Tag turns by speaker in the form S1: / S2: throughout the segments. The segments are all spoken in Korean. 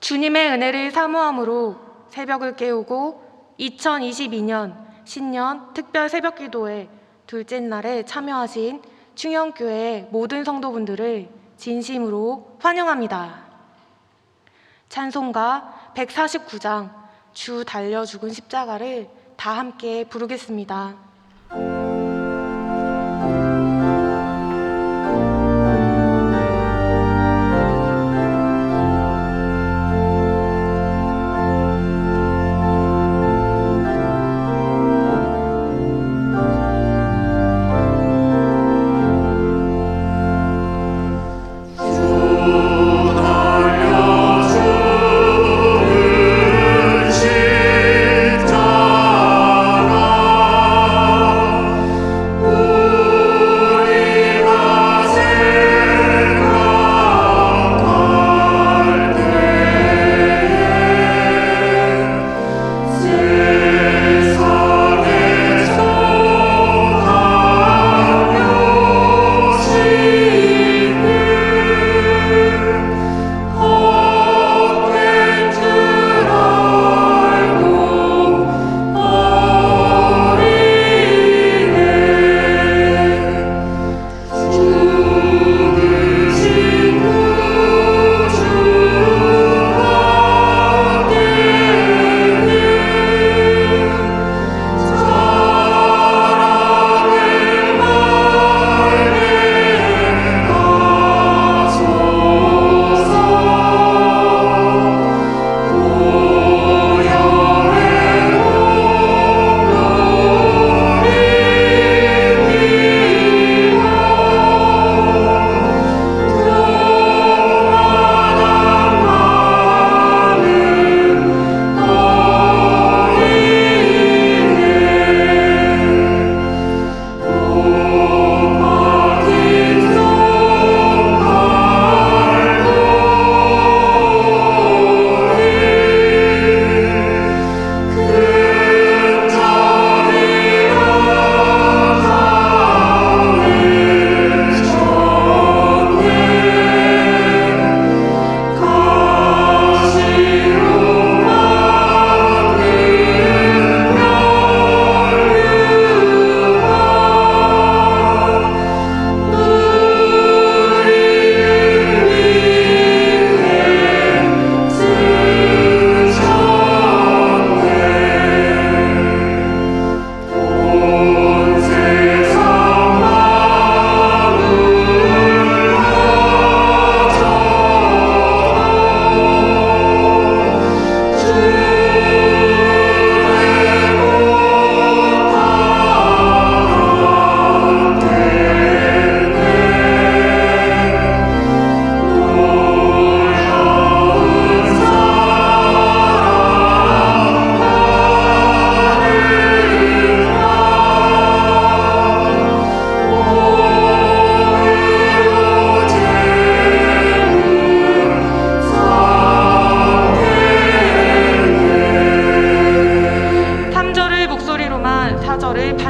S1: 주님의 은혜를 사모함으로 새벽을 깨우고 2022년 신년 특별 새벽기도회 둘째 날에 참여하신 충영교회 모든 성도분들을 진심으로 환영합니다. 찬송가 149장 주 달려 죽은 십자가를 다 함께 부르겠습니다.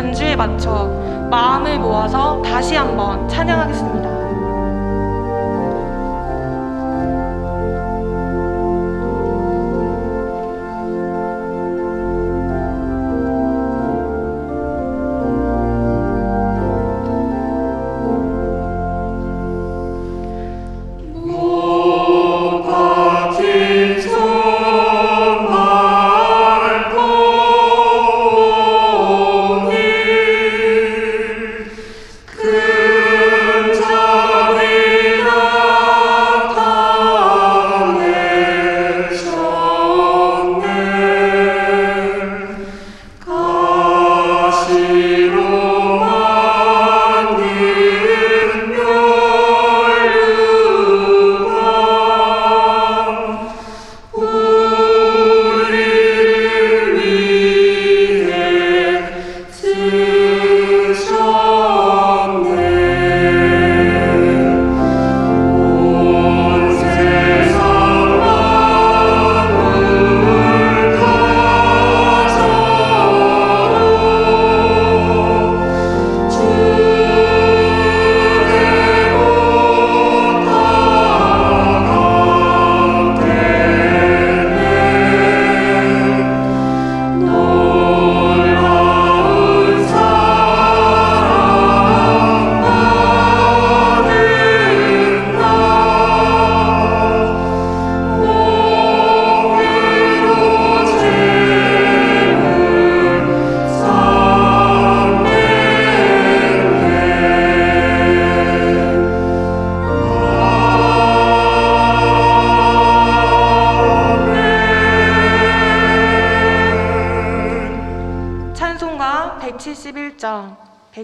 S1: 반주에 맞춰 마음을 모아서 다시 한번 찬양하겠습니다.
S2: 근자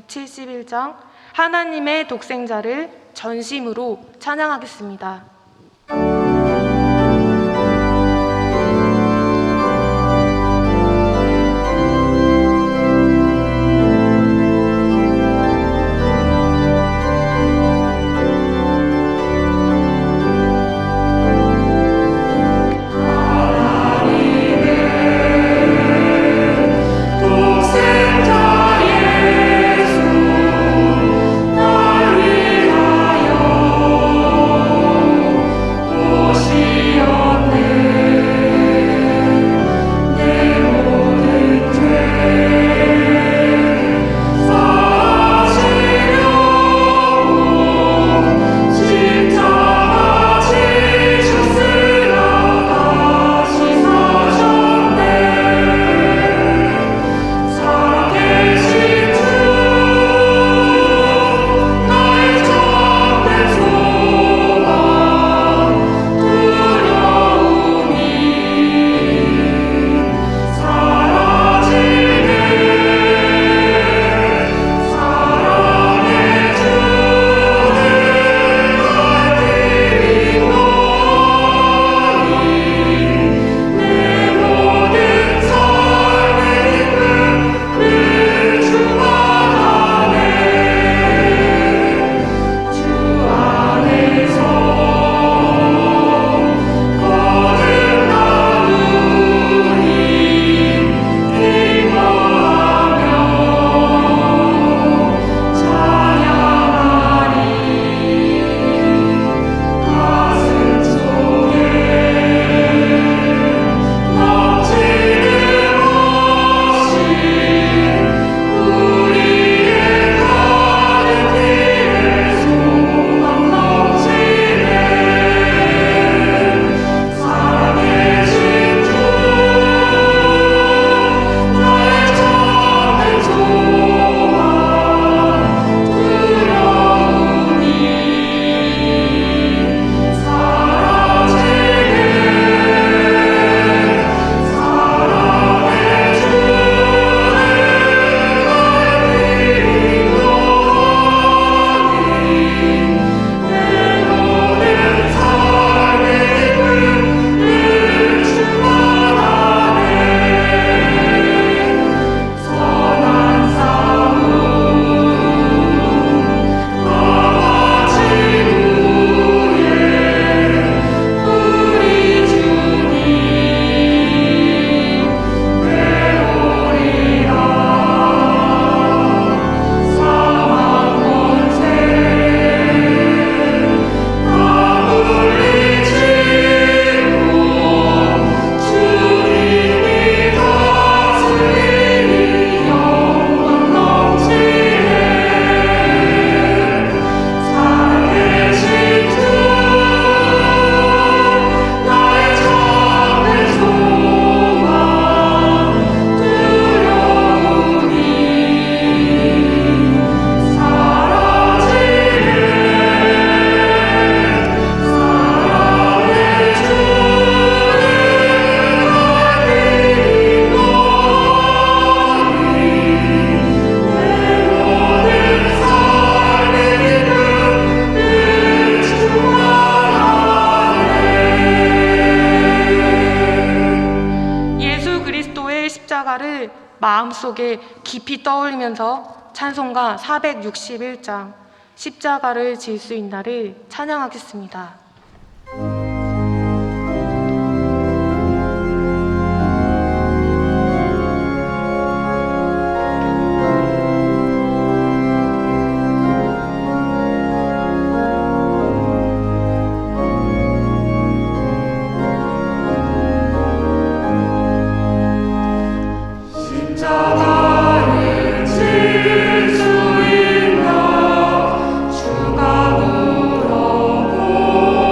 S1: 171장 하나님의 독생자를 전심으로 찬양하겠습니다. 십자가를 마음속에 깊이 떠올리면서 찬송가 461장 십자가를 질 수 있나를 찬양하겠습니다.
S2: 주가 물어보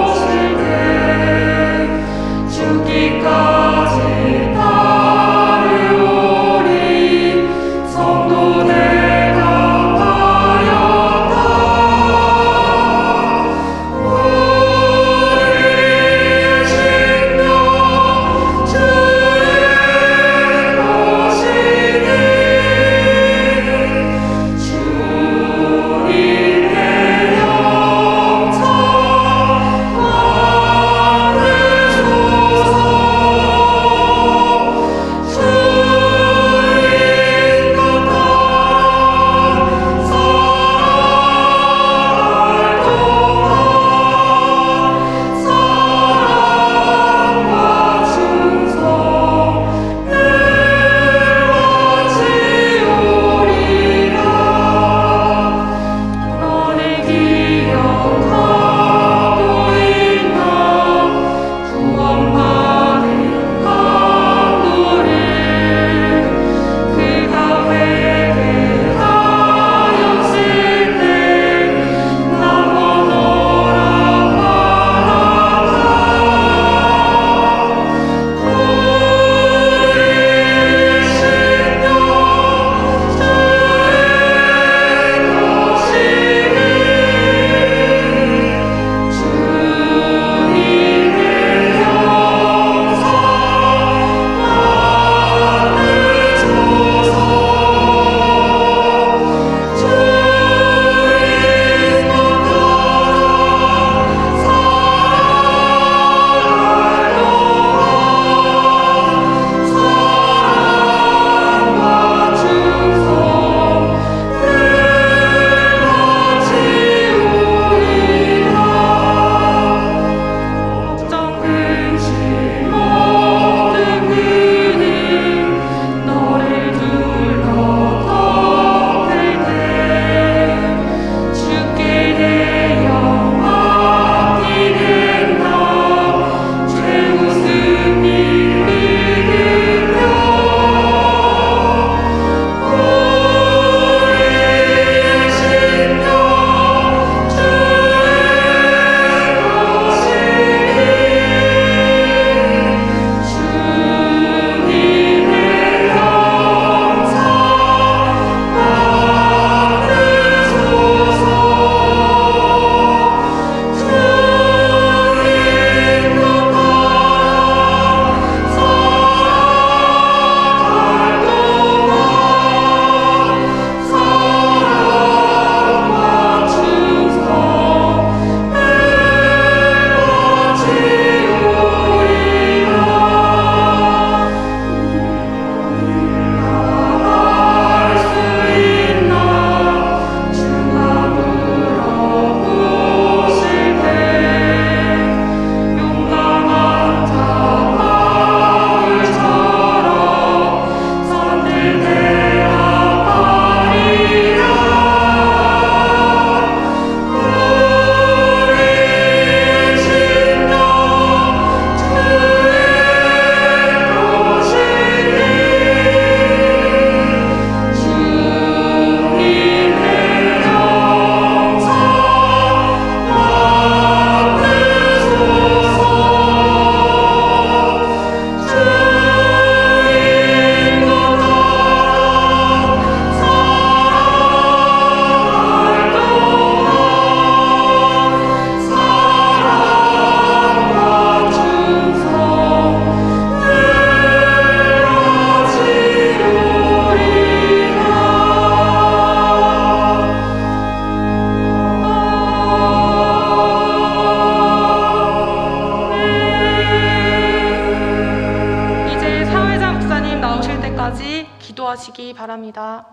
S1: 기도하시기 바랍니다.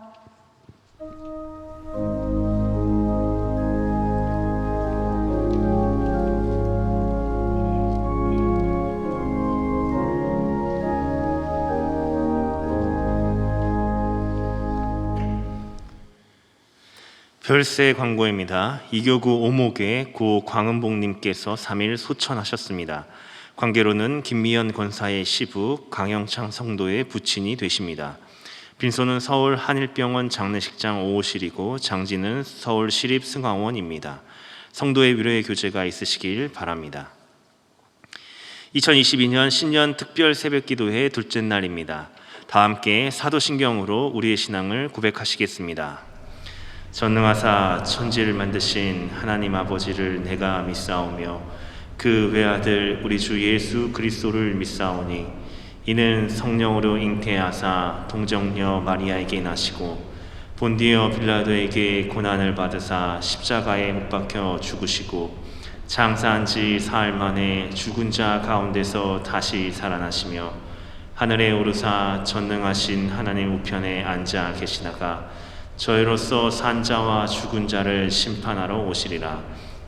S2: 별세 광고입니다. 이교구 오목의 고 광은복님께서 3일 소천하셨습니다. 관계로는 김미연 권사의 시부, 강영창 성도의 부친이 되십니다. 빈소는 서울 한일병원 장례식장 5호실이고 장지는 서울시립승강원입니다. 성도의 위로의 교제가 있으시길 바랍니다. 2022년 신년 특별 새벽기도회 둘째 날입니다. 다 함께 사도신경으로 우리의 신앙을 고백하시겠습니다. 전능하사 천지를 만드신 하나님 아버지를 내가 믿사오며 그 외아들 우리 주 예수 그리스도를 믿사오니 이는 성령으로 잉태하사 동정녀 마리아에게 나시고 본디오 빌라도에게 고난을 받으사 십자가에 못 박혀 죽으시고 장사한 지 사흘 만에 죽은 자 가운데서 다시 살아나시며 하늘에 오르사 전능하신 하나님 우편에 앉아 계시다가 저희로서 산자와 죽은 자를 심판하러 오시리라.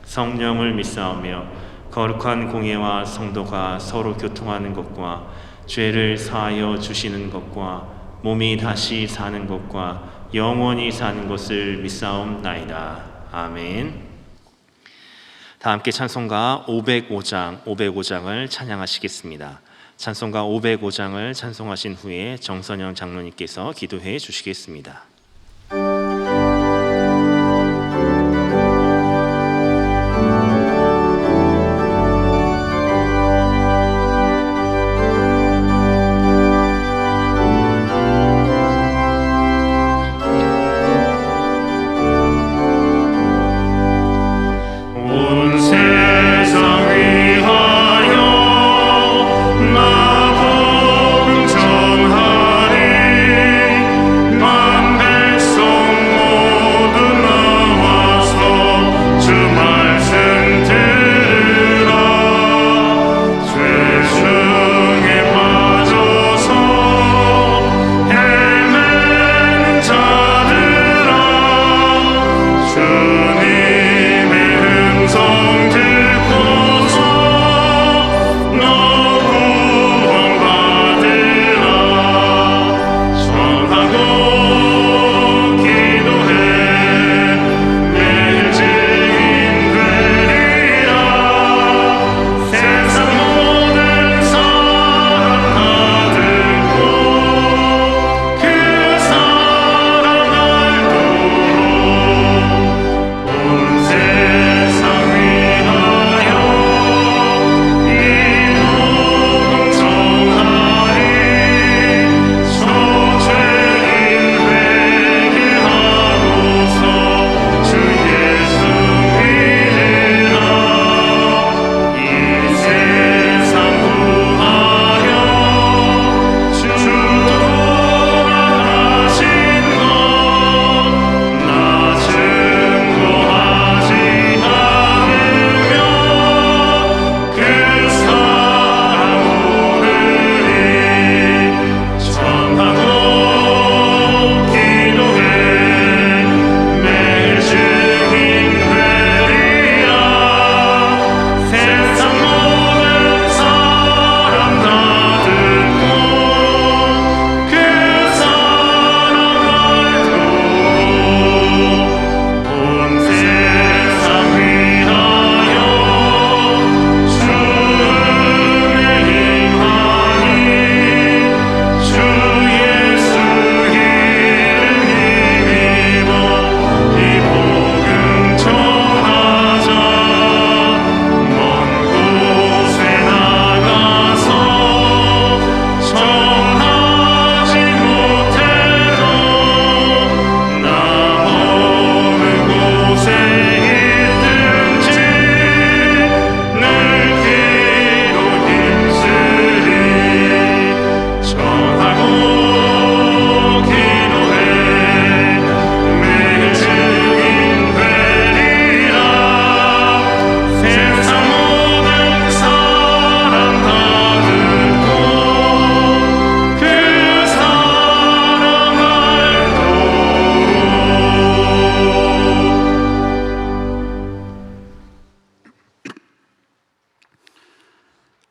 S2: 성령을 믿사오며 거룩한 공예와 성도가 서로 교통하는 것과 죄를 사하여 주시는 것과 몸이 다시 사는 것과 영원히 사는 것을 믿사옵나이다. 아멘. 다 함께 찬송가 505장을 찬양하시겠습니다. 찬송가 505장을 찬송하신 후에 정선영 장로님께서 기도해 주시겠습니다.
S3: 나 공정하리 만배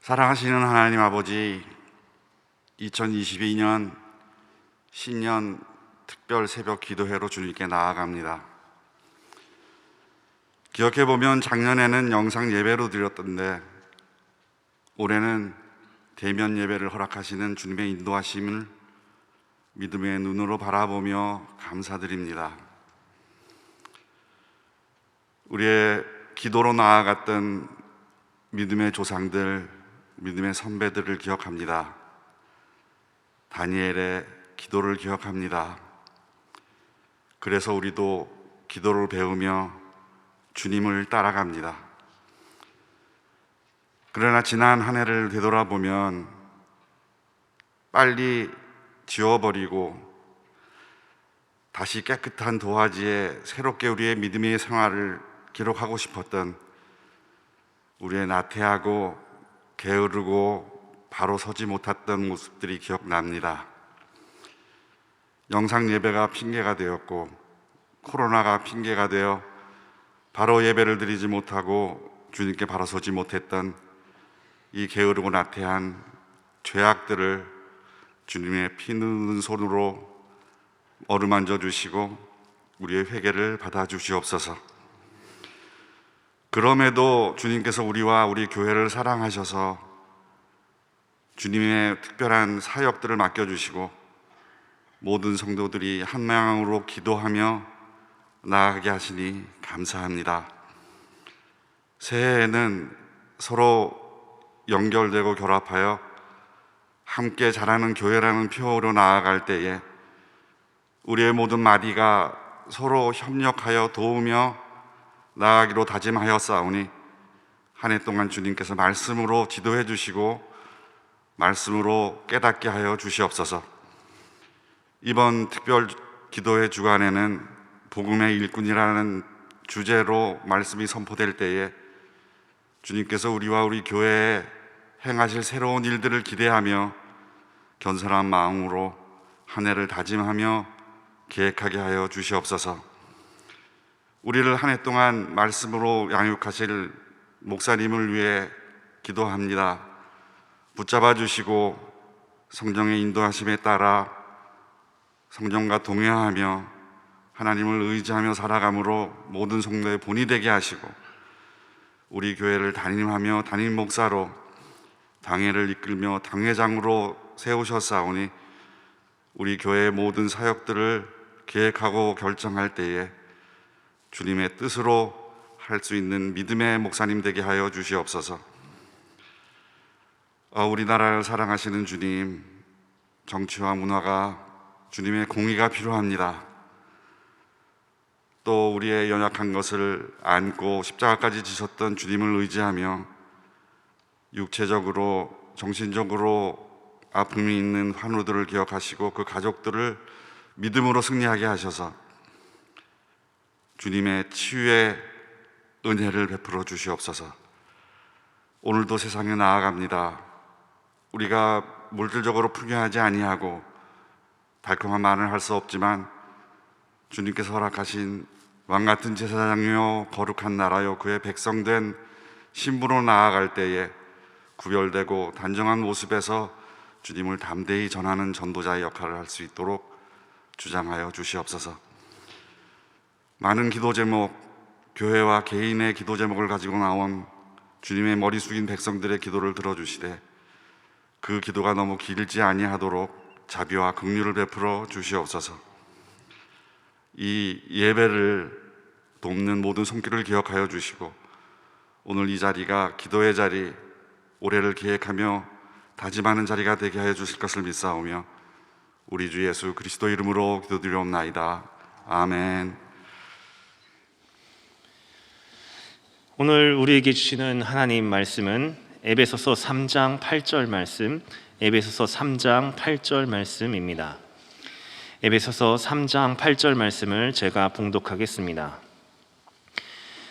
S3: 사랑하시는 하나님 아버지, 2022년 신년 특별 새벽 기도회로 주님께 나아갑니다. 기억해보면 작년에는 영상 예배로 드렸던데 올해는 대면 예배를 허락하시는 주님의 인도하심을 믿음의 눈으로 바라보며 감사드립니다. 우리의 기도로 나아갔던 믿음의 조상들, 믿음의 선배들을 기억합니다. 다니엘의 기도를 기억합니다. 그래서 우리도 기도를 배우며 주님을 따라갑니다. 그러나 지난 한 해를 되돌아보면 빨리 지워버리고 다시 깨끗한 도화지에 새롭게 우리의 믿음의 생활을 기록하고 싶었던 우리의 나태하고 게으르고 바로 서지 못했던 모습들이 기억납니다. 영상 예배가 핑계가 되었고 코로나가 핑계가 되어 바로 예배를 드리지 못하고 주님께 바로 서지 못했던 이 게으르고 나태한 죄악들을 주님의 피 묻은 손으로 어루만져 주시고 우리의 회개를 받아 주시옵소서. 그럼에도 주님께서 우리와 우리 교회를 사랑하셔서 주님의 특별한 사역들을 맡겨주시고 모든 성도들이 한 마음으로 기도하며 나아가게 하시니 감사합니다. 새해에는 서로 연결되고 결합하여 함께 자라는 교회라는 표어로 나아갈 때에 우리의 모든 마디가 서로 협력하여 도우며 나아가기로 다짐하였사오니 한 해 동안 주님께서 말씀으로 지도해 주시고 말씀으로 깨닫게 하여 주시옵소서. 이번 특별 기도회 주간에는 복음의 일꾼이라는 주제로 말씀이 선포될 때에 주님께서 우리와 우리 교회에 행하실 새로운 일들을 기대하며 겸손한 마음으로 한 해를 다짐하며 계획하게 하여 주시옵소서. 우리를 한 해 동안 말씀으로 양육하실 목사님을 위해 기도합니다. 붙잡아 주시고 성령의 인도하심에 따라 성령과 동행하며 하나님을 의지하며 살아감으로 모든 성도의 본이 되게 하시고 우리 교회를 담임하며 담임 목사로 당회를 이끌며 당회장으로 세우셨사오니 우리 교회의 모든 사역들을 계획하고 결정할 때에 주님의 뜻으로 할 수 있는 믿음의 목사님 되게 하여 주시옵소서. 우리나라를 사랑하시는 주님, 정치와 문화가 주님의 공의가 필요합니다. 또 우리의 연약한 것을 안고 십자가까지 지셨던 주님을 의지하며 육체적으로 정신적으로 아픔이 있는 환우들을 기억하시고 그 가족들을 믿음으로 승리하게 하셔서 주님의 치유의 은혜를 베풀어 주시옵소서. 오늘도 세상에 나아갑니다. 우리가 물질적으로 풍요하지 아니하고 달콤한 말을 할 수 없지만 주님께서 허락하신 왕같은 제사장이요 거룩한 나라요 그의 백성된 신부로 나아갈 때에 구별되고 단정한 모습에서 주님을 담대히 전하는 전도자의 역할을 할 수 있도록 주장하여 주시옵소서. 많은 기도 제목, 교회와 개인의 기도 제목을 가지고 나온 주님의 머리 숙인 백성들의 기도를 들어주시되 그 기도가 너무 길지 아니하도록 자비와 긍휼을 베풀어 주시옵소서. 이 예배를 돕는 모든 손길을 기억하여 주시고 오늘 이 자리가 기도의 자리, 올해를 계획하며 다짐하는 자리가 되게 하여 주실 것을 믿사오며 우리 주 예수 그리스도 이름으로 기도드리옵나이다. 아멘.
S2: 오늘 우리에게 주시는 하나님 말씀은 에베소서 3장 8절 말씀, 에베소서 3장 8절 말씀입니다. 에베소서 3장 8절 말씀을 제가 봉독하겠습니다.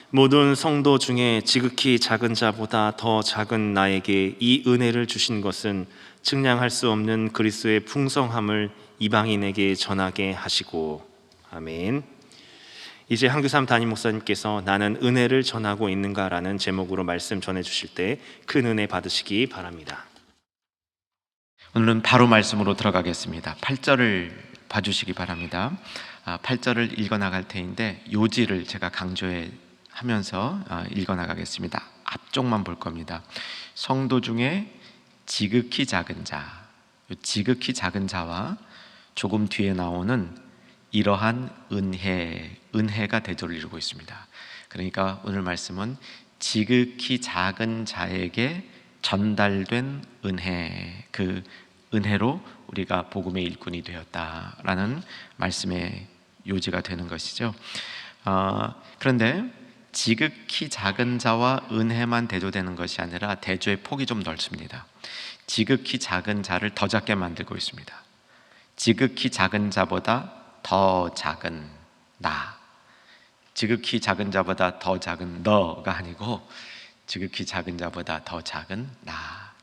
S2: 모든 성도 중에 지극히 작은 자보다 더 작은 나에게 이 은혜를 주신 것은 측량할 수 없는 그리스도의 풍성함을 이방인에게 전하게 하시고. 아멘. 이제 한교삼 담임 목사님께서 나는 은혜를 전하고 있는가라는 제목으로 말씀 전해주실 때 큰 은혜 받으시기 바랍니다.
S4: 오늘은 바로 말씀으로 들어가겠습니다. 8절을 봐주시기 바랍니다. 8절을 읽어나갈 테인데 요지를 제가 강조해 하면서 읽어나가겠습니다. 앞쪽만 볼 겁니다. 성도 중에 지극히 작은 자, 지극히 작은 자와 조금 뒤에 나오는 이러한 은혜가 대조를 이루고 있습니다. 그러니까 오늘 말씀은 지극히 작은 자에게 전달된 은혜, 그 은혜로 우리가 복음의 일꾼이 되었다라는 말씀의 요지가 되는 것이죠. 그런데 지극히 작은 자와 은혜만 대조되는 것이 아니라 대조의 폭이 좀 넓습니다. 지극히 작은 자를 더 작게 만들고 있습니다. 지극히 작은 자보다 더 작은 나, 지극히 작은 자보다 더 작은 너가 아니고 지극히 작은 자보다 더 작은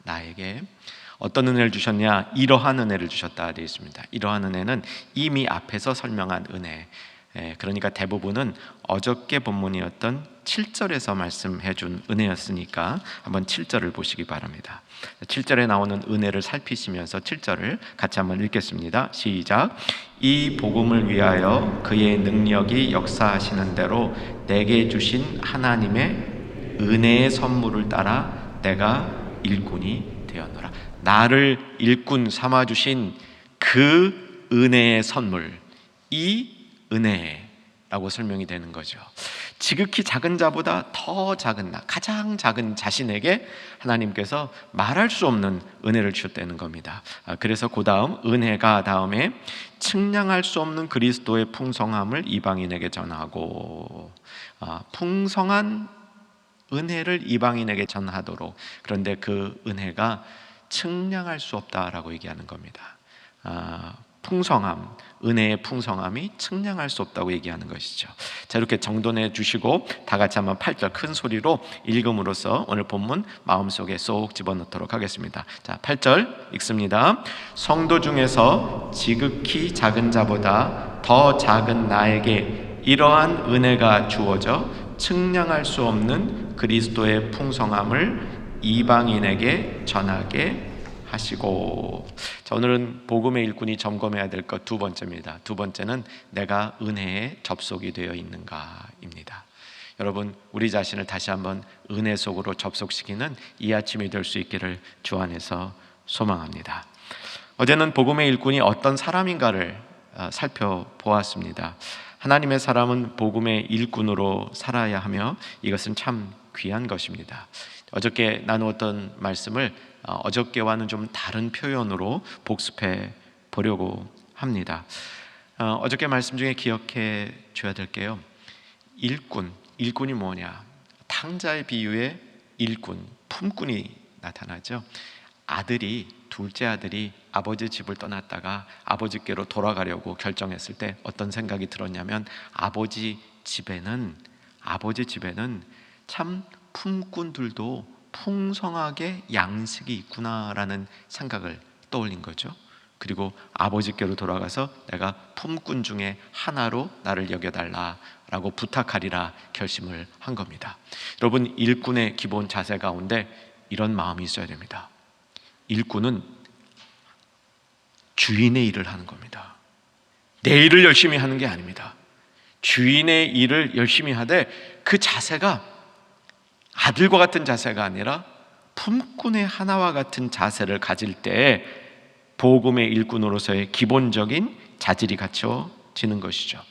S4: 나에게 어떤 은혜를 주셨냐? 이러한 은혜를 주셨다 되어 있습니다. 이러한 은혜는 이미 앞에서 설명한 은혜, 그러니까 대부분은 어저께 본문이었던 7절에서 말씀해 준 은혜였으니까 한번 7절을 보시기 바랍니다. 7절에 나오는 은혜를 살피시면서 7절을 같이 한번 읽겠습니다. 시작. 이 복음을 위하여 그의 능력이 역사하시는 대로 내게 주신 하나님의 은혜의 선물을 따라 내가 일꾼이 되었노라. 나를 일꾼 삼아주신 그 은혜의 선물, 이 은혜라고 설명이 되는 거죠. 지극히 작은 자보다 더 작은 나, 가장 작은 자신에게 하나님께서 말할 수 없는 은혜를 주셨다는 겁니다. 그래서 그 다음 은혜가 다음에 측량할 수 없는 그리스도의 풍성함을 이방인에게 전하고, 풍성한 은혜를 이방인에게 전하도록. 그런데 그 은혜가 측량할 수 없다라고 얘기하는 겁니다. 풍성함, 은혜의 풍성함이 측량할 수 없다고 얘기하는 것이죠. 자, 이렇게 정돈해 주시고 다 같이 한번 8절 큰 소리로 읽음으로써 오늘 본문 마음속에 쏙 집어넣도록 하겠습니다. 자, 8절 읽습니다. 성도 중에서 지극히 작은 자보다 더 작은 나에게 이러한 은혜가 주어져 측량할 수 없는 그리스도의 풍성함을 이방인에게 전하게 하시고. 자, 오늘은 복음의 일꾼이 점검해야 될 것 두 번째입니다. 두 번째는 내가 은혜에 접속이 되어 있는가입니다. 여러분, 우리 자신을 다시 한번 은혜 속으로 접속시키는 이 아침이 될 수 있기를 주 안에서 소망합니다. 어제는 복음의 일꾼이 어떤 사람인가를 살펴보았습니다. 하나님의 사람은 복음의 일꾼으로 살아야 하며 이것은 참 귀한 것입니다. 어저께 나누었던 말씀을 어저께와는 좀 다른 표현으로 복습해 보려고 합니다. 어저께 말씀 중에 기억해 줘야 될 게요, 일꾼이 뭐냐? 탕자의 비유에 일꾼, 품꾼이 나타나죠. 둘째 아들이 아버지 집을 떠났다가 아버지께로 돌아가려고 결정했을 때 어떤 생각이 들었냐면 아버지 집에는 참 품꾼들도 풍성하게 양식이 있구나라는 생각을 떠올린 거죠. 그리고 아버지께로 돌아가서 내가 품꾼 중에 하나로 나를 여겨달라라고 부탁하리라 결심을 한 겁니다. 여러분, 일꾼의 기본 자세 가운데 이런 마음이 있어야 됩니다. 일꾼은 주인의 일을 하는 겁니다. 내 일을 열심히 하는 게 아닙니다. 주인의 일을 열심히 하되 그 자세가 아들과 같은 자세가 아니라 품꾼의 하나와 같은 자세를 가질 때 복음의 일꾼으로서의 기본적인 자질이 갖춰지는 것이죠.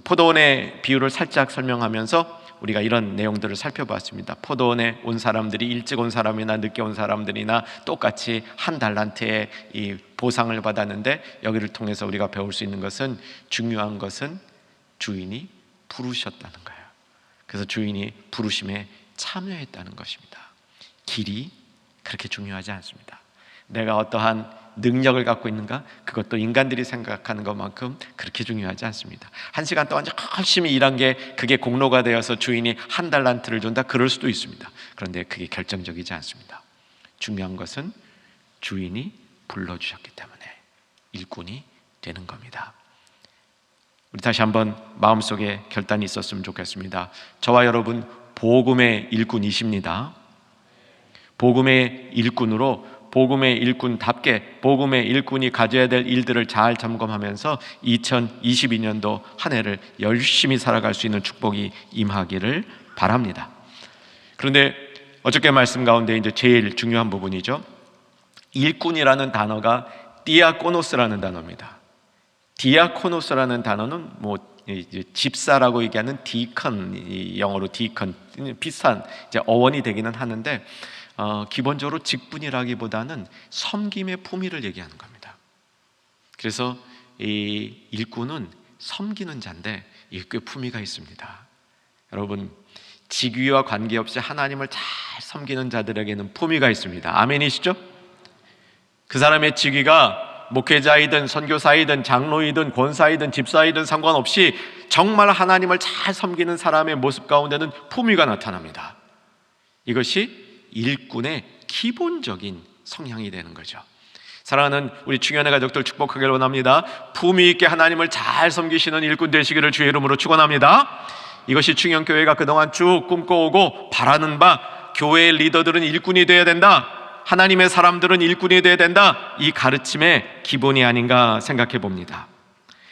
S4: 포도원의 비유를 살짝 설명하면서 우리가 이런 내용들을 살펴봤습니다. 포도원에 온 사람들이 일찍 온 사람이나 늦게 온 사람들이나 똑같이 한 달란트의 이 보상을 받았는데, 여기를 통해서 우리가 배울 수 있는 것은, 중요한 것은 주인이 부르셨다는 거예요. 그래서 주인이 부르심에 참여했다는 것입니다. 길이 그렇게 중요하지 않습니다. 내가 어떠한 능력을 갖고 있는가? 그것도 인간들이 생각하는 것만큼 그렇게 중요하지 않습니다. 1시간 동안 열심히 일한 게 그게 공로가 되어서 주인이 한 달란트를 준다? 그럴 수도 있습니다. 그런데 그게 결정적이지 않습니다. 중요한 것은 주인이 불러주셨기 때문에 일꾼이 되는 겁니다. 우리 다시 한번 마음속에 결단이 있었으면 좋겠습니다. 저와 여러분 복음의 일꾼이십니다. 복음의 일꾼으로 복음의 일꾼답게 복음의 일꾼이 가져야 될 일들을 잘 점검하면서 2022년도 한 해를 열심히 살아갈 수 있는 축복이 임하기를 바랍니다. 그런데 어저께 말씀 가운데 이제 제일 중요한 부분이죠. 일꾼이라는 단어가 디아코노스라는 단어입니다. 디아코노스라는 단어는 이제 집사라고 얘기하는 디컨, 영어로 디컨, 비슷한 이제 어원이 되기는 하는데 기본적으로 직분이라기보다는 섬김의 품위를 얘기하는 겁니다. 그래서 이 일꾼은 섬기는 자인데 이게 꽤 품위가 있습니다. 여러분, 직위와 관계없이 하나님을 잘 섬기는 자들에게는 품위가 있습니다. 아멘이시죠? 그 사람의 직위가 목회자이든 선교사이든 장로이든 권사이든 집사이든 상관없이 정말 하나님을 잘 섬기는 사람의 모습 가운데는 품위가 나타납니다. 이것이 일꾼의 기본적인 성향이 되는 거죠. 사랑하는 우리 충현의 가족들 축복하기를 원합니다. 품위 있게 하나님을 잘 섬기시는 일꾼 되시기를 주의 이름으로 축원합니다. 이것이 충현교회가 그동안 쭉 꿈꿔오고 바라는 바, 교회의 리더들은 일꾼이 되어야 된다, 하나님의 사람들은 일꾼이 되어야 된다, 이 가르침의 기본이 아닌가 생각해 봅니다.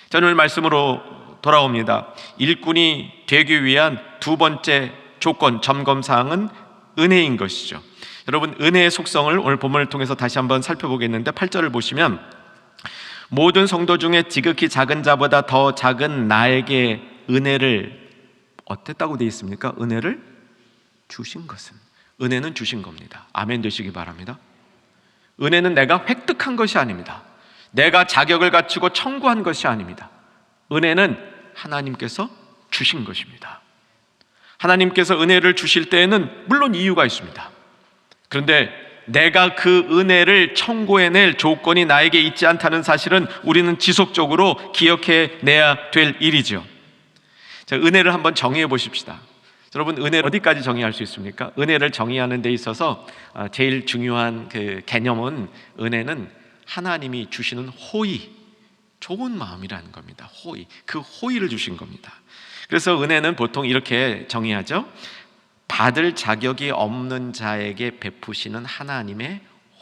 S4: 저는 오늘 말씀으로 돌아옵니다. 일꾼이 되기 위한 두 번째 조건, 점검사항은 은혜인 것이죠. 여러분, 은혜의 속성을 오늘 본문을 통해서 다시 한번 살펴보겠는데 8절을 보시면 모든 성도 중에 지극히 작은 자보다 더 작은 나에게 은혜를 어땠다고 되어 있습니까? 은혜를 주신 것은, 은혜는 주신 겁니다. 아멘 되시기 바랍니다. 은혜는 내가 획득한 것이 아닙니다. 내가 자격을 갖추고 청구한 것이 아닙니다. 은혜는 하나님께서 주신 것입니다. 하나님께서 은혜를 주실 때에는 물론 이유가 있습니다. 그런데 내가 그 은혜를 청구해낼 조건이 나에게 있지 않다는 사실은 우리는 지속적으로 기억해내야 될 일이죠. 자, 은혜를 한번 정의해 보십시다. 여러분, 은혜를 어디까지 정의할 수 있습니까? 은혜를 정의하는 데 있어서 제일 중요한 그 개념은, 은혜는 하나님이 주시는 호의, 좋은 마음이라는 겁니다. 호의, 그 호의를 주신 겁니다. 그래서 은혜는 보통 이렇게 정의하죠. 받을 자격이 없는 자에게 베푸시는 하나님의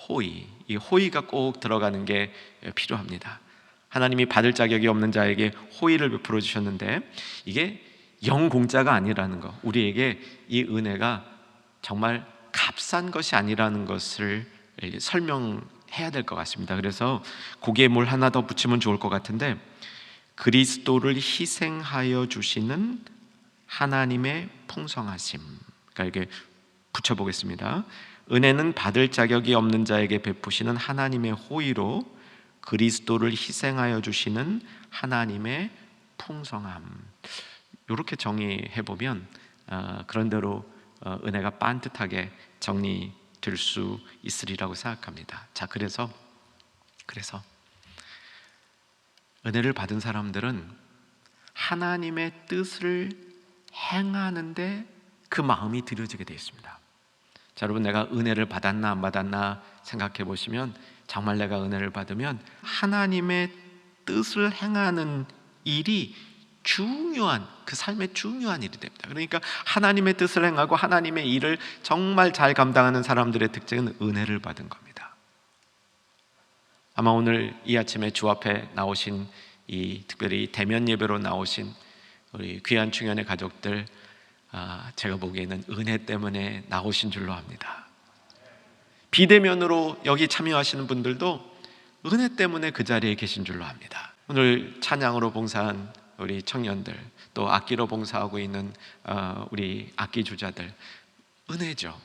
S4: 호의. 이 호의가 꼭 들어가는 게 필요합니다. 하나님이 받을 자격이 없는 자에게 호의를 베풀어 주셨는데 이게 영공짜가 아니라는 것, 우리에게 이 은혜가 정말 값싼 것이 아니라는 것을 설명해야 될 것 같습니다. 그래서 거기에 뭘 하나 더 붙이면 좋을 것 같은데, 그리스도를 희생하여 주시는 하나님의 풍성하심. 그러니까 이렇게 붙여보겠습니다. 은혜는 받을 자격이 없는 자에게 베푸시는 하나님의 호의로 그리스도를 희생하여 주시는 하나님의 풍성함. 이렇게 정의해보면 그런대로 은혜가 반듯하게 정리될 수 있으리라고 생각합니다. 자, 그래서 은혜를 받은 사람들은 하나님의 뜻을 행하는데 그 마음이 들여지게 되어 있습니다. 자, 여러분, 내가 은혜를 받았나 안 받았나 생각해 보시면 정말 내가 은혜를 받으면 하나님의 뜻을 행하는 일이 중요한, 그 삶의 중요한 일이 됩니다. 그러니까 하나님의 뜻을 행하고 하나님의 일을 정말 잘 감당하는 사람들의 특징은 은혜를 받은 겁니다. 아마 오늘 이 아침에 주 앞에 나오신, 이 특별히 대면 예배로 나오신 우리 귀한 충현의 가족들, 제가 보기에는 은혜 때문에 나오신 줄로 압니다. 비대면으로 여기 참여하시는 분들도 은혜 때문에 그 자리에 계신 줄로 압니다. 오늘 찬양으로 봉사한 우리 청년들, 또 악기로 봉사하고 있는 우리 악기 주자들, 은혜죠.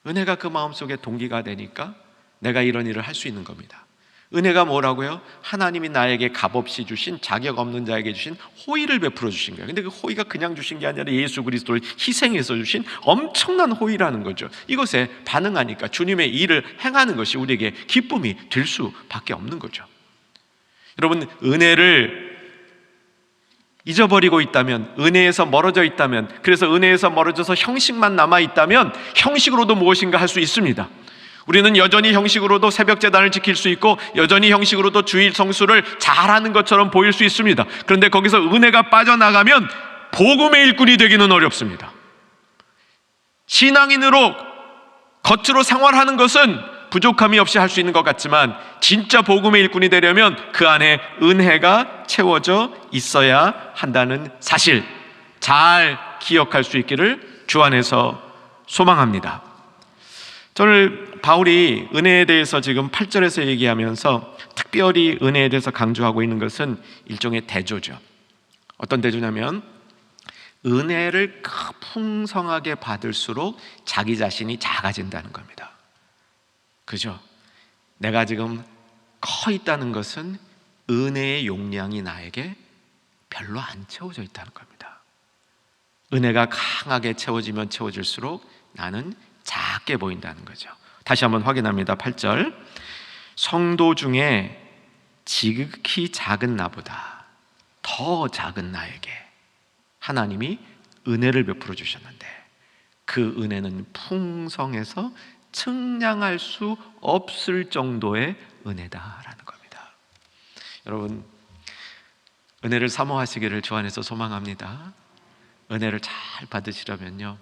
S4: 은혜가 그 마음속에 동기가 되니까 내가 이런 일을 할 수 있는 겁니다. 은혜가 뭐라고요? 하나님이 나에게 값없이 주신, 자격 없는 자에게 주신 호의를 베풀어 주신 거예요. 근데 그 호의가 그냥 주신 게 아니라 예수 그리스도를 희생해서 주신 엄청난 호의라는 거죠. 이것에 반응하니까 주님의 일을 행하는 것이 우리에게 기쁨이 될 수밖에 없는 거죠. 여러분, 은혜를 잊어버리고 있다면, 은혜에서 멀어져 있다면, 그래서 은혜에서 멀어져서 형식만 남아 있다면 형식으로도 무엇인가 할 수 있습니다. 우리는 여전히 형식으로도 새벽 제단을 지킬 수 있고 여전히 형식으로도 주일 성수를 잘하는 것처럼 보일 수 있습니다. 그런데 거기서 은혜가 빠져나가면 복음의 일꾼이 되기는 어렵습니다. 신앙인으로 겉으로 생활하는 것은 부족함이 없이 할 수 있는 것 같지만 진짜 복음의 일꾼이 되려면 그 안에 은혜가 채워져 있어야 한다는 사실, 잘 기억할 수 있기를 주 안에서 소망합니다. 저는 바울이 은혜에 대해서 지금 8절에서 얘기하면서 특별히 은혜에 대해서 강조하고 있는 것은 일종의 대조죠. 어떤 대조냐면 은혜를 풍성하게 받을수록 자기 자신이 작아진다는 겁니다. 그죠? 내가 지금 커 있다는 것은 은혜의 용량이 나에게 별로 안 채워져 있다는 겁니다. 은혜가 강하게 채워지면 채워질수록 나는 작게 보인다는 거죠. 다시 한번 확인합니다. 8절, 성도 중에 지극히 작은 나보다 더 작은 나에게 하나님이 은혜를 베풀어 주셨는데 그 은혜는 풍성해서 측량할 수 없을 정도의 은혜다라는 겁니다. 여러분, 은혜를 사모하시기를 주 안에서 소망합니다. 은혜를 잘 받으시려면요,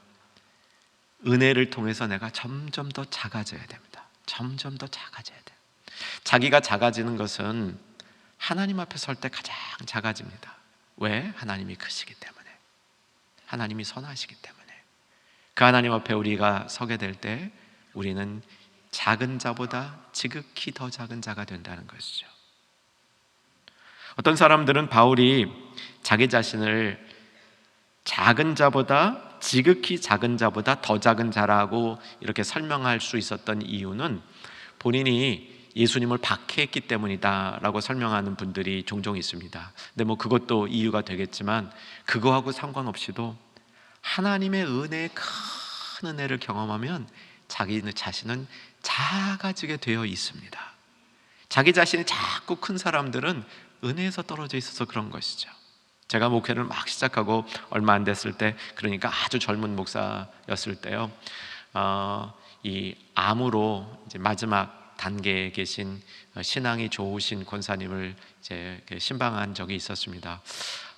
S4: 은혜를 통해서 내가 점점 더 작아져야 됩니다. 점점 더 작아져야 돼요. 자기가 작아지는 것은 하나님 앞에 설 때 가장 작아집니다. 왜? 하나님이 크시기 때문에, 하나님이 선하시기 때문에. 그 하나님 앞에 우리가 서게 될 때 우리는 작은 자보다 지극히 더 작은 자가 된다는 것이죠. 어떤 사람들은 바울이 자기 자신을 작은 자보다, 지극히 작은 자보다 더 작은 자라고 이렇게 설명할 수 있었던 이유는 본인이 예수님을 박해했기 때문이다라고 설명하는 분들이 종종 있습니다. 근데 뭐 그것도 이유가 되겠지만 그거하고 상관없이도 하나님의 은혜의 큰 은혜를 경험하면 자기 자신은 작아지게 되어 있습니다. 자기 자신이 자꾸 큰 사람들은 은혜에서 떨어져 있어서 그런 것이죠. 제가 목회를 막 시작하고 얼마 안 됐을 때, 그러니까 아주 젊은 목사였을 때요, 이 암으로 이제 마지막 단계에 계신 신앙이 좋으신 권사님을 이제 신방한 적이 있었습니다.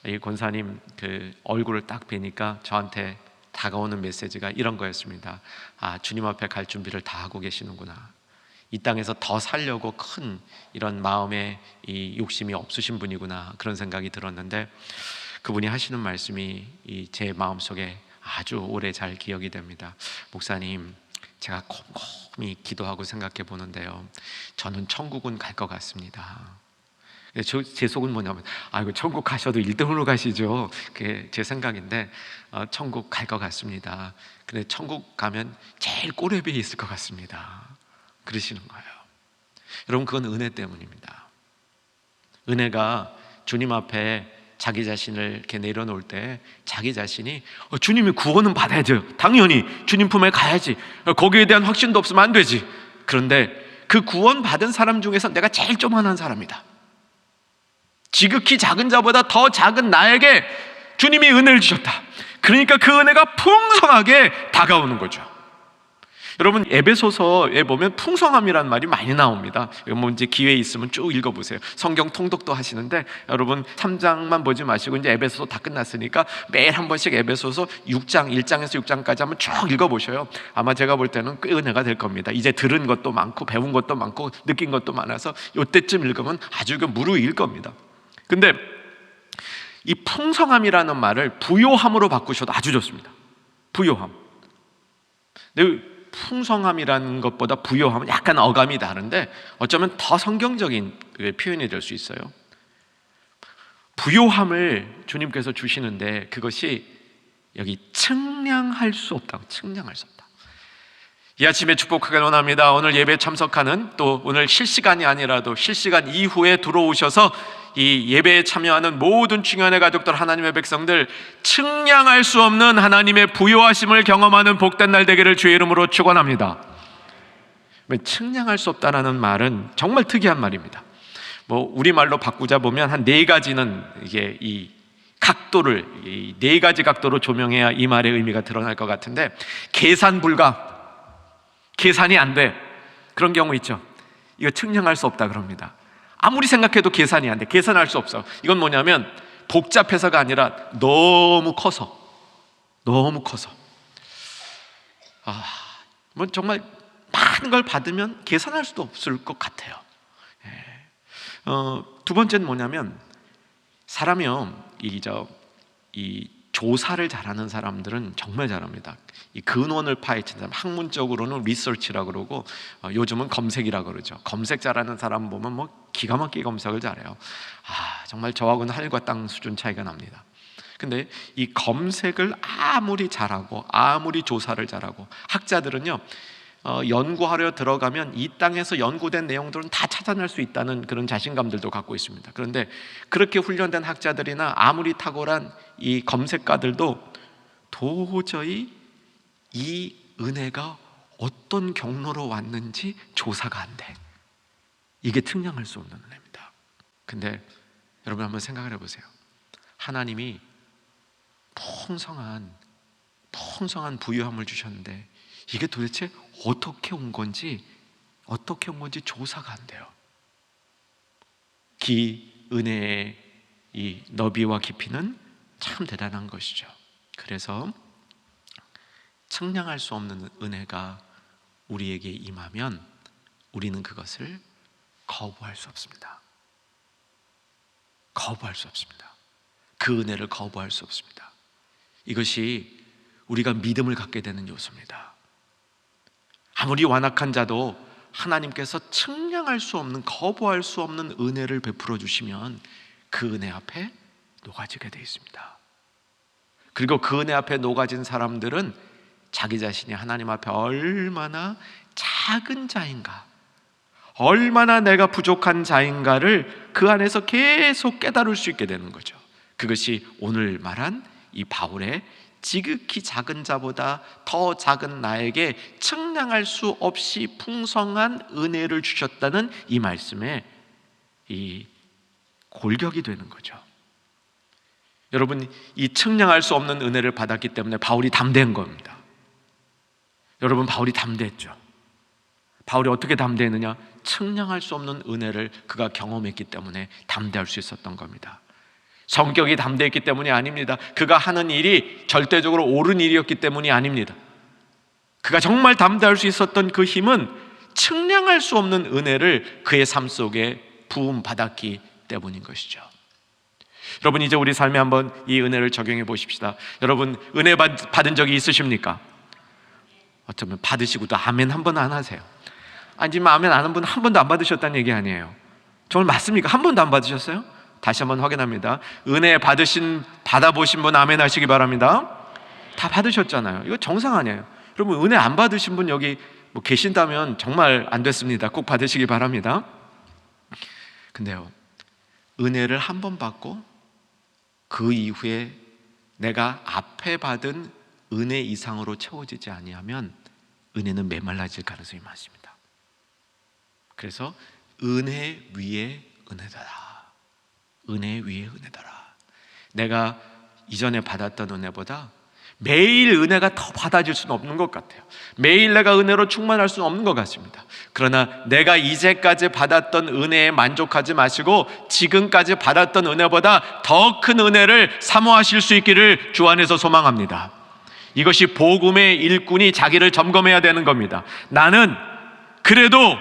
S4: 이 권사님 그 얼굴을 딱 뵈니까 저한테 다가오는 메시지가 이런 거였습니다. 아, 주님 앞에 갈 준비를 다 하고 계시는구나. 이 땅에서 더 살려고 큰 이런 마음의 이 욕심이 없으신 분이구나, 그런 생각이 들었는데 그분이 하시는 말씀이 제 마음속에 아주 오래 잘 기억이 됩니다. 목사님, 제가 곰곰이 기도하고 생각해 보는데요, 저는 천국은 갈 것 같습니다. 제 속은 뭐냐면, 이거 천국 가셔도 1등으로 가시죠. 그게 제 생각인데 천국 갈 것 같습니다. 근데 천국 가면 제일 꼬레비에 있을 것 같습니다. 그러시는 거예요. 여러분, 그건 은혜 때문입니다. 은혜가 주님 앞에 자기 자신을 이렇게 내려놓을 때 자기 자신이 주님이 구원은 받아야 돼요. 당연히 주님 품에 가야지. 거기에 대한 확신도 없으면 안 되지. 그런데 그 구원 받은 사람 중에서 내가 제일 조만한 사람이다. 지극히 작은 자보다 더 작은 나에게 주님이 은혜를 주셨다. 그러니까 그 은혜가 풍성하게 다가오는 거죠. 여러분, 에베소서에 보면 풍성함이라는 말이 많이 나옵니다. 뭐 이제 기회 있으면 쭉 읽어보세요. 성경 통독도 하시는데 여러분 3장만 보지 마시고 이제 에베소서 다 끝났으니까 매일 한 번씩 에베소서 6장, 1장에서 6장까지 한번 쭉 읽어보셔요. 아마 제가 볼 때는 꽤 은혜가 될 겁니다. 이제 들은 것도 많고 배운 것도 많고 느낀 것도 많아서 이때쯤 읽으면 아주 무르익을 겁니다. 근데 이 풍성함이라는 말을 부요함으로 바꾸셔도 아주 좋습니다. 부요함. 근데 풍성함이라는 것보다 부요함은 약간 어감이 다른데 어쩌면 더 성경적인 표현이 될 수 있어요. 부요함을 주님께서 주시는데 그것이 여기 측량할 수 없다고, 측량할 수 없다. 이 아침에 축복하길 원합니다. 오늘 예배에 참석하는, 또 오늘 실시간이 아니라도 실시간 이후에 들어오셔서 이 예배에 참여하는 모든 중요한 가족들, 하나님의 백성들, 측량할 수 없는 하나님의 부요하심을 경험하는 복된 날 되기를 주의 이름으로 축원합니다. 측량할 수 없다라는 말은 정말 특이한 말입니다. 뭐 우리말로 바꾸자 보면 한 4가지는 이게 이 각도를, 이 4가지 각도로 조명해야 이 말의 의미가 드러날 것 같은데, 계산 불가, 계산이 안 돼, 그런 경우 있죠. 이거 측량할 수 없다 그럽니다. 아무리 생각해도 계산이 안 돼. 계산할 수 없어. 이건 뭐냐면 복잡해서가 아니라 너무 커서 뭐 정말 많은 걸 받으면 계산할 수도 없을 것 같아요. 두 번째는 뭐냐면 사람이요, 이 조사를 잘하는 사람들은 정말 잘합니다. 이 근원을 파헤치는 사람, 학문적으로는 리서치라고 그러고 요즘은 검색이라고 그러죠. 검색 잘하는 사람 보면 뭐 기가 막히게 검색을 잘해요. 정말 저하고는 하늘과 땅 수준 차이가 납니다. 근데 이 검색을 아무리 잘하고 아무리 조사를 잘하고, 학자들은요 연구하려 들어가면 이 땅에서 연구된 내용들은 다 찾아낼 수 있다는 그런 자신감들도 갖고 있습니다. 그런데 그렇게 훈련된 학자들이나 아무리 탁월한 이 검색가들도 도저히 이 은혜가 어떤 경로로 왔는지 조사가 안 돼. 이게 측량할 수 없는 은혜입니다. 근데 여러분 한번 생각을 해보세요. 하나님이 풍성한 부유함을 주셨는데 이게 도대체 어떻게 온 건지 조사가 안 돼요. 은혜의 이 너비와 깊이는 참 대단한 것이죠. 그래서 측량할 수 없는 은혜가 우리에게 임하면 우리는 그것을 거부할 수 없습니다. 그 은혜를 거부할 수 없습니다. 이것이 우리가 믿음을 갖게 되는 요소입니다. 아무리 완악한 자도 하나님께서 측량할 수 없는, 거부할 수 없는 은혜를 베풀어 주시면 그 은혜 앞에 녹아지게 되어 있습니다. 그리고 그 은혜 앞에 녹아진 사람들은 자기 자신이 하나님 앞에 얼마나 작은 자인가, 얼마나 내가 부족한 자인가를 그 안에서 계속 깨달을 수 있게 되는 거죠. 그것이 오늘 말한 이 바울의 지극히 작은 자보다 더 작은 나에게 측량할 수 없이 풍성한 은혜를 주셨다는 이 말씀에 이 골격이 되는 거죠. 여러분, 이 측량할 수 없는 은혜를 받았기 때문에 바울이 담대한 겁니다. 여러분, 바울이 담대했죠. 바울이 어떻게 담대했느냐? 측량할 수 없는 은혜를 그가 경험했기 때문에 담대할 수 있었던 겁니다. 성격이 담대했기 때문이 아닙니다. 그가 하는 일이 절대적으로 옳은 일이었기 때문이 아닙니다. 그가 정말 담대할 수 있었던 그 힘은 측량할 수 없는 은혜를 그의 삶 속에 부음받았기 때문인 것이죠. 여러분, 이제 우리 삶에 한번 이 은혜를 적용해 보십시다. 여러분, 은혜 받은 적이 있으십니까? 어쩌면 받으시고도 아멘 한 번 안 하세요. 아니면 아멘 안 한 분 한 번도 안 받으셨다는 얘기 아니에요. 정말 맞습니까? 한 번도 안 받으셨어요? 다시 한번 확인합니다. 은혜 받아보신 분 아멘 하시기 바랍니다. 다 받으셨잖아요. 이거 정상 아니에요. 여러분, 은혜 안 받으신 분 여기 뭐 계신다면 정말 안 됐습니다. 꼭 받으시기 바랍니다. 근데요, 은혜를 한 번 받고 그 이후에 내가 앞에 받은 은혜 이상으로 채워지지 아니하면 은혜는 메말라질 가능성이 많습니다. 그래서 은혜 위에 은혜더라. 은혜 위에 은혜더라. 내가 이전에 받았던 은혜보다 매일 은혜가 더 받아질 수는 없는 것 같아요. 매일 내가 은혜로 충만할 수는 없는 것 같습니다. 그러나 내가 이제까지 받았던 은혜에 만족하지 마시고 지금까지 받았던 은혜보다 더 큰 은혜를 사모하실 수 있기를 주 안에서 소망합니다. 이것이 복음의 일꾼이 자기를 점검해야 되는 겁니다. 나는 그래도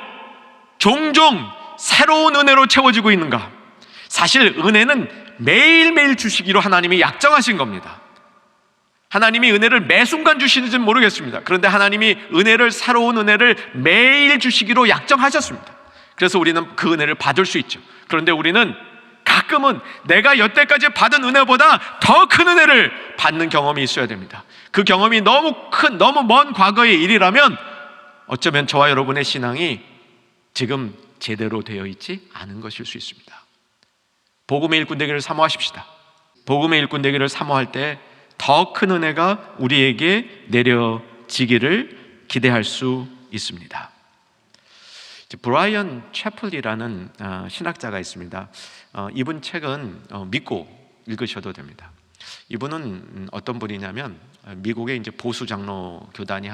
S4: 종종 새로운 은혜로 채워지고 있는가? 사실 은혜는 매일매일 주시기로 하나님이 약정하신 겁니다. 하나님이 은혜를 매 순간 주시는지는 모르겠습니다. 그런데 하나님이 새로운 은혜를 매일 주시기로 약정하셨습니다. 그래서 우리는 그 은혜를 받을 수 있죠. 그런데 우리는 가끔은 내가 여태까지 받은 은혜보다 더 큰 은혜를 받는 경험이 있어야 됩니다. 그 경험이 너무 먼 과거의 일이라면 어쩌면 저와 여러분의 신앙이 지금 제대로 되어 있지 않은 것일 수 있습니다. 복음의 일꾼 되기를 사모하십시다. 복음의 일꾼 되기를 사모할 때 더 큰 은혜가 우리에게 내려지기를 기대할 수 있습니다. 브라이언 채플이라는 신학자가 있습니다. 이분 책은 믿고 읽으셔도 됩니다. 이분은 어떤 분이냐면 미국에 이제 보수 장로 교단이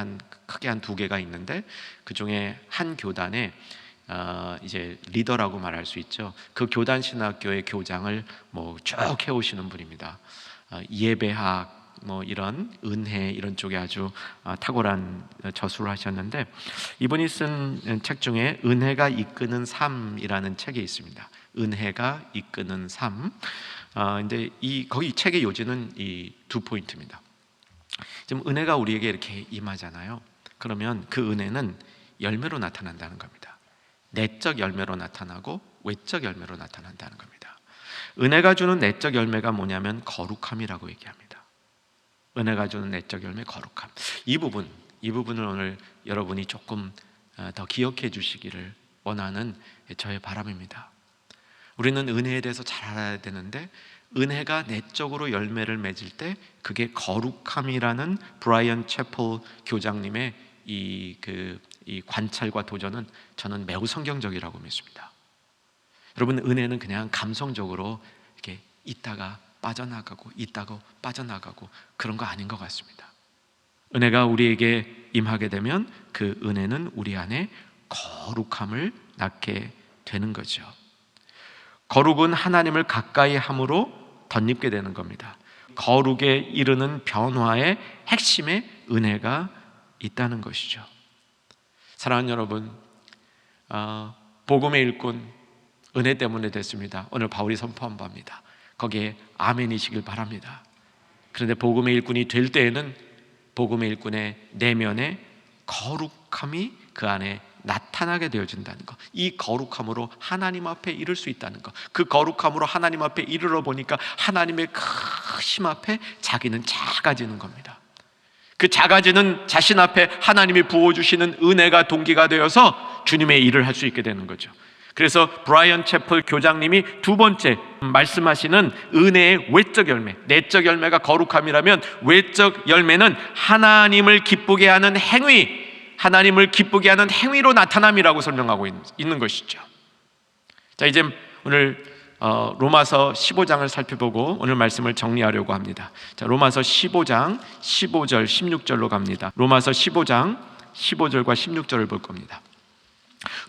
S4: 크게 한 두 개가 있는데 그 중에 한 교단에 이제 리더라고 말할 수 있죠. 그 교단 신학교의 교장을 쭉 해오시는 분입니다. 예배학 이런 은혜 이런 쪽에 아주 탁월한 저술을 하셨는데 이분이 쓴 책 중에 은혜가 이끄는 삶이라는 책이 있습니다. 은혜가 이끄는 삶. 근데 거기 책의 요지는 이 두 포인트입니다. 지금 은혜가 우리에게 이렇게 임하잖아요. 그러면 그 은혜는 열매로 나타난다는 겁니다. 내적 열매로 나타나고 외적 열매로 나타난다는 겁니다. 은혜가 주는 내적 열매가 뭐냐면 거룩함이라고 얘기합니다. 은혜가 주는 내적 열매 거룩함. 이 부분을 오늘 여러분이 조금 더 기억해 주시기를 원하는 저의 바람입니다. 우리는 은혜에 대해서 잘 알아야 되는데 은혜가 내적으로 열매를 맺을 때 그게 거룩함이라는 브라이언 채플 교장님의 이 관찰과 도전은 저는 매우 성경적이라고 믿습니다. 여러분, 은혜는 그냥 감성적으로 이렇게 있다가 빠져나가고 그런 거 아닌 것 같습니다. 은혜가 우리에게 임하게 되면 그 은혜는 우리 안에 거룩함을 낳게 되는 거죠. 거룩은 하나님을 가까이 함으로 덧입게 되는 겁니다. 거룩에 이르는 변화의 핵심에 은혜가 있다는 것이죠. 사랑하는 여러분, 복음의 일꾼 은혜 때문에 됐습니다. 오늘 바울이 선포한 바입니다. 거기에 아멘이시길 바랍니다. 그런데 복음의 일꾼이 될 때에는 복음의 일꾼의 내면에 거룩함이 그 안에 나타나게 되어진다는 것. 이 거룩함으로 하나님 앞에 이를 수 있다는 것. 그 거룩함으로 하나님 앞에 이르러 보니까 하나님의 크심 앞에 자기는 작아지는 겁니다. 그 작아지는 자신 앞에 하나님이 부어주시는 은혜가 동기가 되어서 주님의 일을 할 수 있게 되는 거죠. 그래서 브라이언 채플 교장님이 두 번째 말씀하시는 은혜의 외적 열매, 내적 열매가 거룩함이라면 외적 열매는 하나님을 기쁘게 하는 행위, 하나님을 기쁘게 하는 행위로 나타남이라고 설명하고 있는 것이죠. 자, 이제 오늘 로마서 15장을 살펴보고 오늘 말씀을 정리하려고 합니다. 자, 로마서 15장 15절 16절로 갑니다. 로마서 15장 15절과 16절을 볼 겁니다.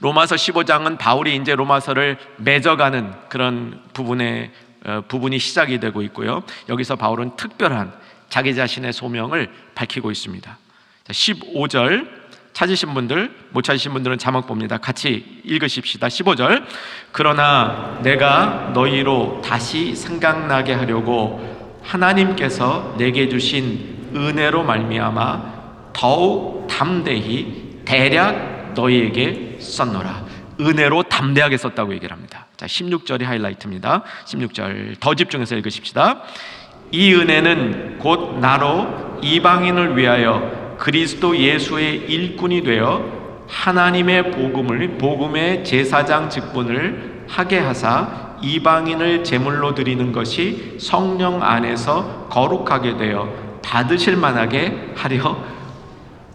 S4: 로마서 15장은 바울이 이제 로마서를 맺어가는 그런 부분이 시작이 되고 있고요. 여기서 바울은 특별한 자기 자신의 소명을 밝히고 있습니다. 자, 15절 찾으신 분들, 못 찾으신 분들은 자막 봅니다. 같이 읽으십시다. 15절. 그러나 내가 너희로 다시 생각나게 하려고 하나님께서 내게 주신 은혜로 말미암아 더욱 담대히 대략 너희에게 썼노라. 은혜로 담대하게 썼다고 얘기를 합니다. 자, 16절이 하이라이트입니다. 16절 더 집중해서 읽으십시다. 이 은혜는 곧 나로 이방인을 위하여 그리스도 예수의 일꾼이 되어 하나님의 복음의 제사장 직분을 하게 하사 이방인을 제물로 드리는 것이 성령 안에서 거룩하게 되어 받으실 만하게 하려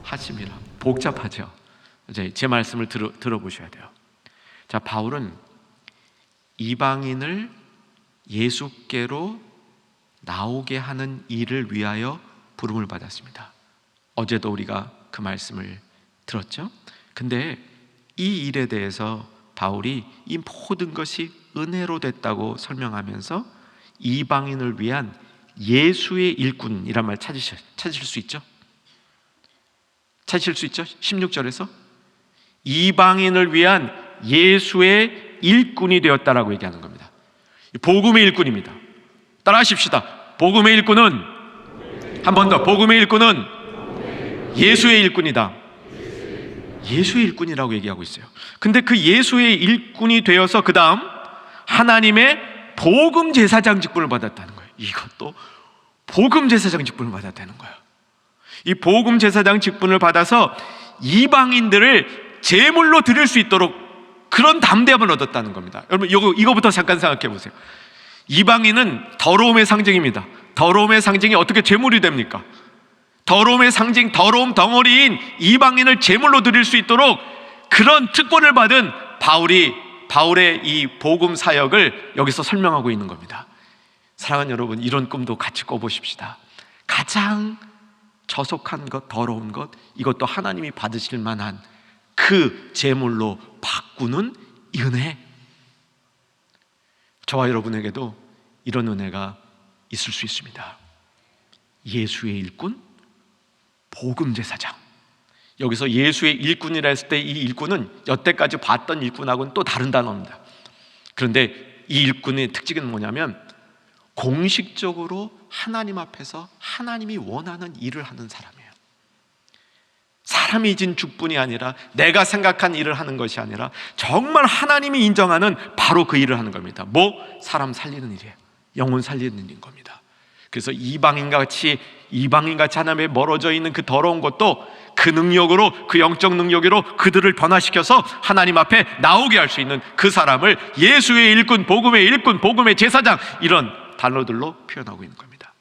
S4: 하심이라. 복잡하죠. 이제 제 말씀을 들어보셔야 돼요. 자, 바울은 이방인을 예수께로 나오게 하는 일을 위하여 부름을 받았습니다. 어제도 우리가 그 말씀을 들었죠. 근데 이 일에 대해서 바울이 이 모든 것이 은혜로 됐다고 설명하면서 이방인을 위한 예수의 일꾼이란 말 찾으실 수 있죠? 찾으실 수 있죠? 16절에서 이방인을 위한 예수의 일꾼이 되었다라고 얘기하는 겁니다. 복음의 일꾼입니다. 따라하십시다. 복음의 일꾼은, 한 번 더, 복음의 일꾼은 예수의 일꾼이다. 예수의 일꾼이라고 얘기하고 있어요. 근데 그 예수의 일꾼이 되어서 그 다음 하나님의 복음 제사장 직분을 받았다는 거예요. 이것도 복음 제사장 직분을 받았다는 거예요. 이 복음 제사장 직분을 받아서 이방인들을 제물로 드릴 수 있도록 그런 담대함을 얻었다는 겁니다. 여러분, 이거부터 잠깐 생각해 보세요. 이방인은 더러움의 상징입니다. 더러움의 상징이 어떻게 제물이 됩니까? 더러움의 상징, 더러움 덩어리인 이방인을 제물로 드릴 수 있도록 그런 특권을 받은 바울의 이 복음 사역을 여기서 설명하고 있는 겁니다. 사랑하는 여러분, 이런 꿈도 같이 꿔보십시다. 가장 저속한 것, 더러운 것, 이것도 하나님이 받으실 만한 그 제물로 바꾸는 이 은혜, 저와 여러분에게도 이런 은혜가 있을 수 있습니다. 예수의 일꾼, 복음제사장. 여기서 예수의 일꾼이라 했을 때 이 일꾼은 여태까지 봤던 일꾼하고는 또 다른 단어입니다. 그런데 이 일꾼의 특징은 뭐냐면 공식적으로 하나님 앞에서 하나님이 원하는 일을 하는 사람이에요. 사람이 진 죽뿐이 아니라 내가 생각한 일을 하는 것이 아니라 정말 하나님이 인정하는 바로 그 일을 하는 겁니다. 뭐? 사람 살리는 일이에요. 영혼 살리는 일인 겁니다. 그래서 이방인같이 하나님에 멀어져 있는 그 더러운 것도 그 능력으로, 그 영적 능력으로 그들을 변화시켜서 하나님 앞에 나오게 할 수 있는 그 사람을 예수의 일꾼, 복음의 제사장, 이런 단어들로 표현하고 있는 겁니다.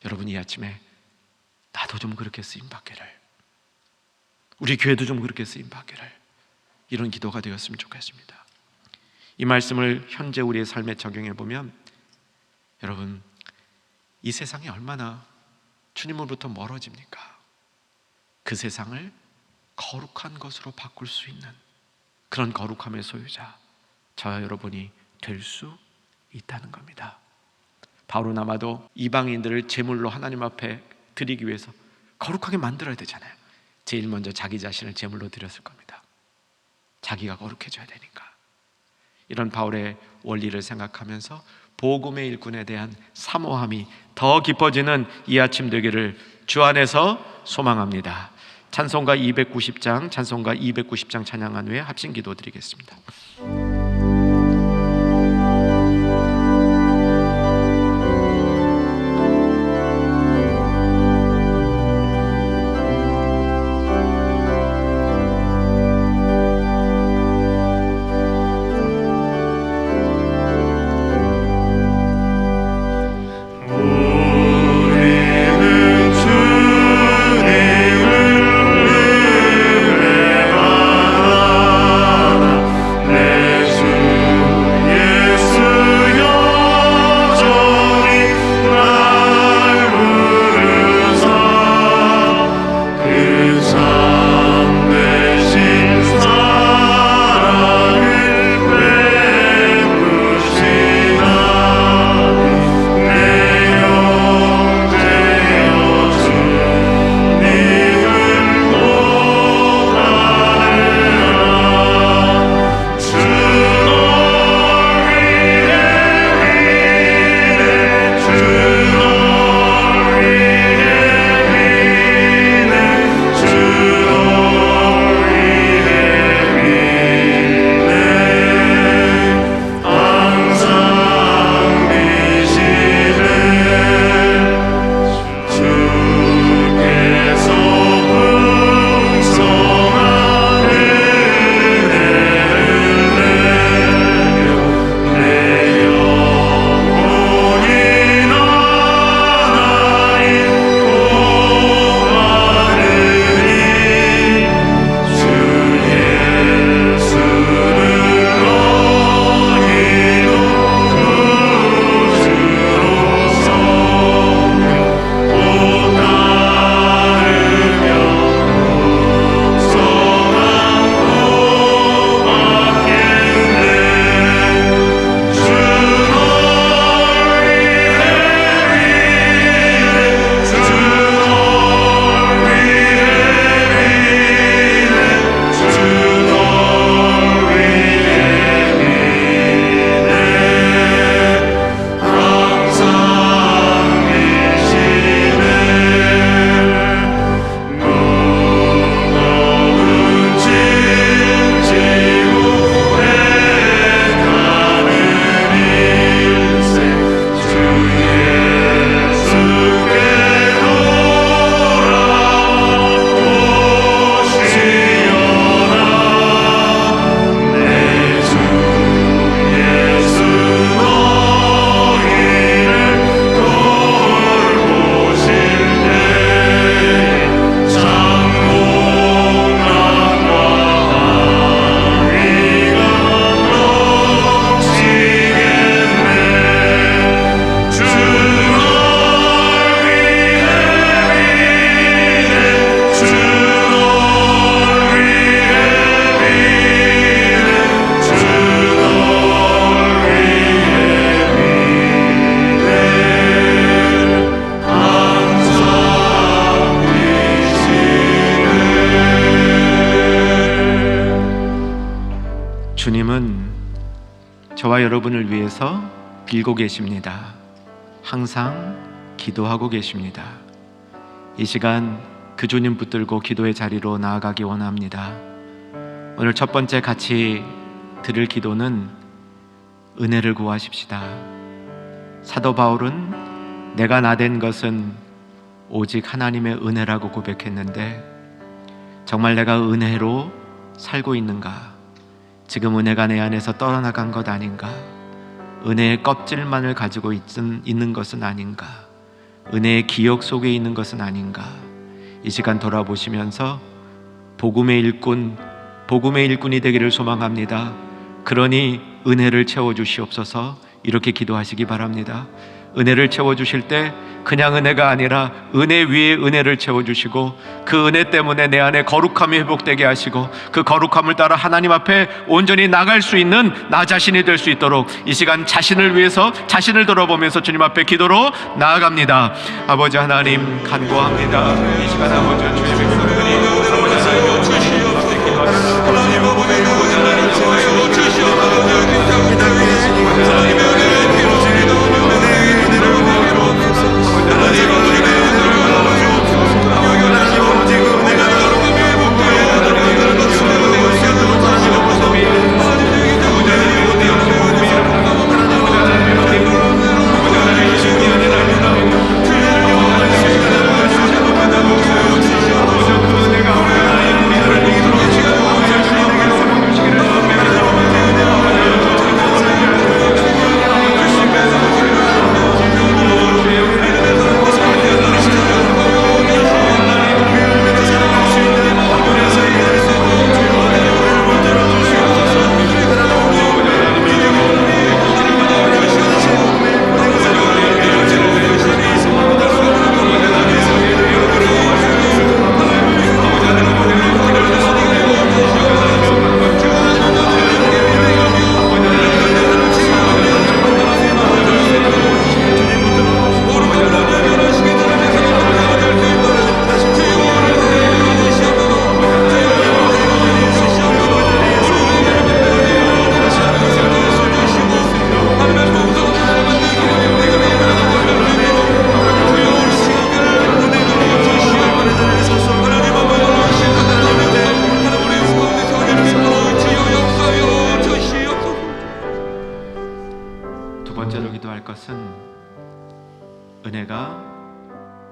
S4: 여러분, 이 아침에 나도 좀 그렇게 쓰임받기를, 우리 교회도 좀 그렇게 쓰임받기를, 이런 기도가 되었으면 좋겠습니다. 이 말씀을 현재 우리의 삶에 적용해 보면 여러분, 이 세상이 얼마나 주님으로부터 멀어집니까? 그 세상을 거룩한 것으로 바꿀 수 있는 그런 거룩함의 소유자, 저와 여러분이 될 수 있다는 겁니다. 바울은 아마도 이방인들을 제물로 하나님 앞에 드리기 위해서 거룩하게 만들어야 되잖아요. 제일 먼저 자기 자신을 제물로 드렸을 겁니다. 자기가 거룩해져야 되니까. 이런 바울의 원리를 생각하면서 복음의 일꾼에 대한 사모함이 더 깊어지는 이 아침 되기를 주 안에서 소망합니다. 찬송가 290장 찬양한 후에 합심 기도 드리겠습니다.
S5: 내
S4: 주님은 저와 여러분을 위해서 빌고 계십니다. 항상 기도하고 계십니다. 이 시간 그 주님 붙들고 기도의 자리로 나아가기 원합니다. 오늘 첫 번째 같이 드릴 기도는 은혜를 구하십시다. 사도 바울은 내가 나된 것은 오직 하나님의 은혜라고 고백했는데, 정말 내가 은혜로 살고 있는가? 지금 은혜가 내 안에서 떨어나간 것 아닌가? 은혜의 껍질만을 가지고 있는 것은 아닌가? 은혜의 기억 속에 있는 것은 아닌가? 이 시간 돌아보시면서 복음의 일꾼이 되기를 소망합니다. 그러니 은혜를 채워주시옵소서. 이렇게 기도하시기 바랍니다. 은혜를 채워주실 때 그냥 은혜가 아니라 은혜 위에 은혜를 채워주시고, 그 은혜 때문에 내 안에 거룩함이 회복되게 하시고, 그 거룩함을 따라 하나님 앞에 온전히 나갈 수 있는 나 자신이 될 수 있도록 이 시간 자신을 위해서 자신을 돌아보면서 주님 앞에 기도로 나아갑니다. 아버지 하나님 간구합니다. 이 시간 아버지 주의 백성들이 아버지 하나님 주님 앞에 기도하십니다. 하나님 아버지 하나님 주시옵소서.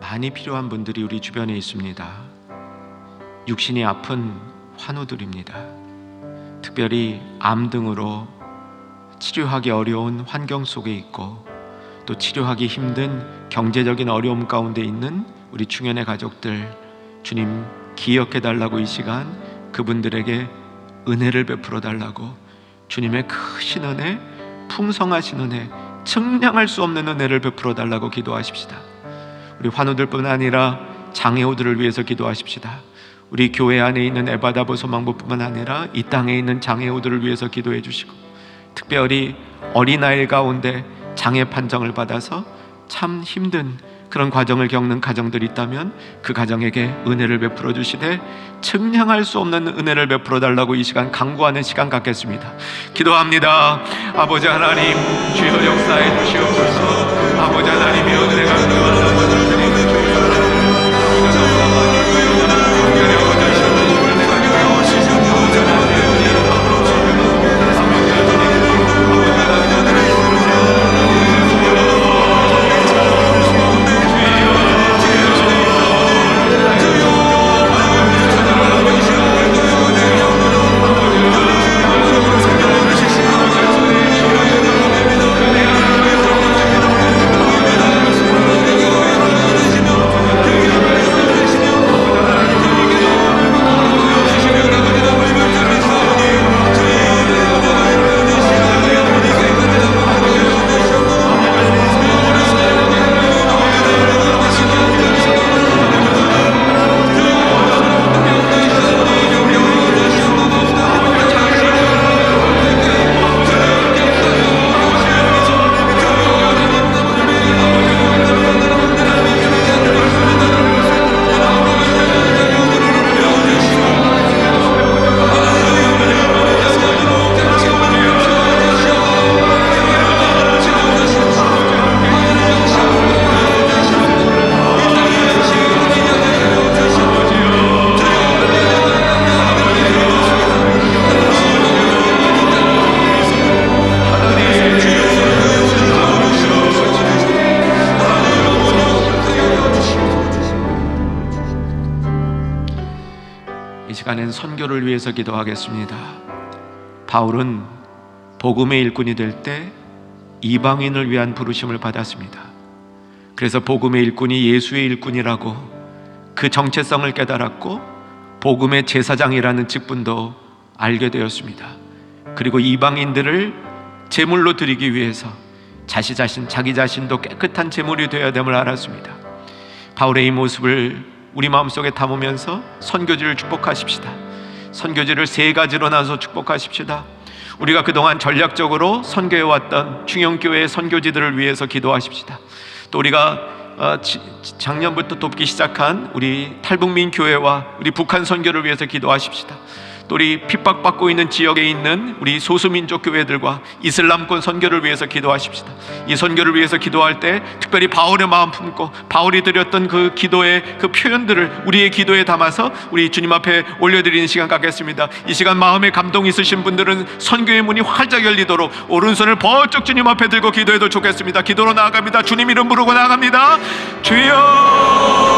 S4: 많이 필요한 분들이 우리 주변에 있습니다. 육신이 아픈 환우들입니다. 특별히 암 등으로 치료하기 어려운 환경 속에 있고, 또 치료하기 힘든 경제적인 어려움 가운데 있는 우리 충현의 가족들, 주님 기억해 달라고 이 시간 그분들에게 은혜를 베풀어 달라고, 주님의 크신 은혜, 풍성하신 은혜, 측량할 수 없는 은혜를 베풀어 달라고 기도하십시다. 우리 환우들뿐 아니라 장애우들을 위해서 기도하십시다. 우리 교회 안에 있는 에바다보 소망부뿐만 아니라 이 땅에 있는 장애우들을 위해서 기도해 주시고, 특별히 어린아이 가운데 장애 판정을 받아서 참 힘든 그런 과정을 겪는 가정들이 있다면 그 가정에게 은혜를 베풀어 주시되 측량할 수 없는 은혜를 베풀어 달라고 이 시간 간구하는 시간 갖겠습니다. 기도합니다. 아버지 하나님, 주여 역사해 주시옵소서. 아버지 하나님의 은혜가 필요하다. 이 시간엔 선교를 위해서 기도하겠습니다. 바울은 복음의 일꾼이 될 때 이방인을 위한 부르심을 받았습니다. 그래서 복음의 일꾼이 예수의 일꾼이라고 그 정체성을 깨달았고 복음의 제사장이라는 직분도 알게 되었습니다. 그리고 이방인들을 제물로 드리기 위해서 자기 자신도 깨끗한 제물이 되어야 됨을 알았습니다. 바울의 이 모습을 우리 마음속에 담으면서 선교지를 축복하십시다. 선교지를 세 가지로 나눠서 축복하십시다. 우리가 그동안 전략적으로 선교해왔던 중형교회 선교지들을 위해서 기도하십시다. 또 우리가 작년부터 돕기 시작한 우리 탈북민 교회와 우리 북한 선교를 위해서 기도하십시다. 또 우리 핍박받고 있는 지역에 있는 우리 소수민족 교회들과 이슬람권 선교를 위해서 기도하십시다. 이 선교를 위해서 기도할 때 특별히 바울의 마음 품고 바울이 드렸던 그 기도의 그 표현들을 우리의 기도에 담아서 우리 주님 앞에 올려드리는 시간 갖겠습니다. 이 시간 마음에 감동 있으신 분들은 선교의 문이 활짝 열리도록 오른손을 번쩍 주님 앞에 들고 기도해도 좋겠습니다. 기도로 나아갑니다. 주님 이름 부르고 나아갑니다. 주여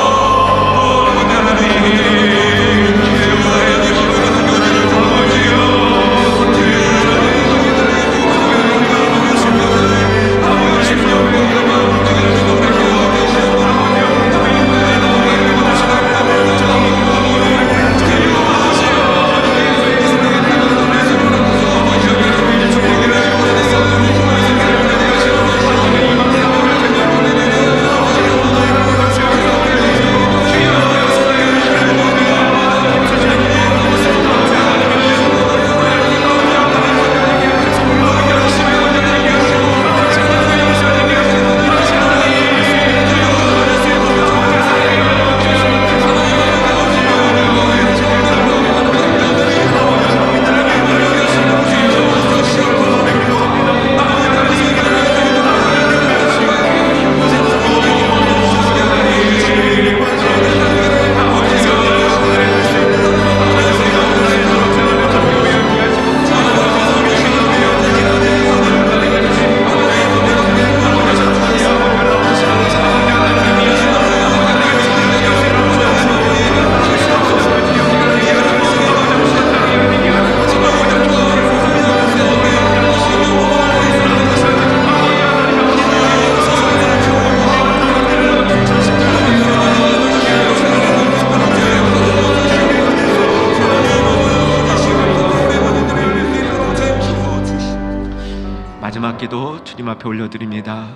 S4: 마지막 기도 주님 앞에 올려드립니다.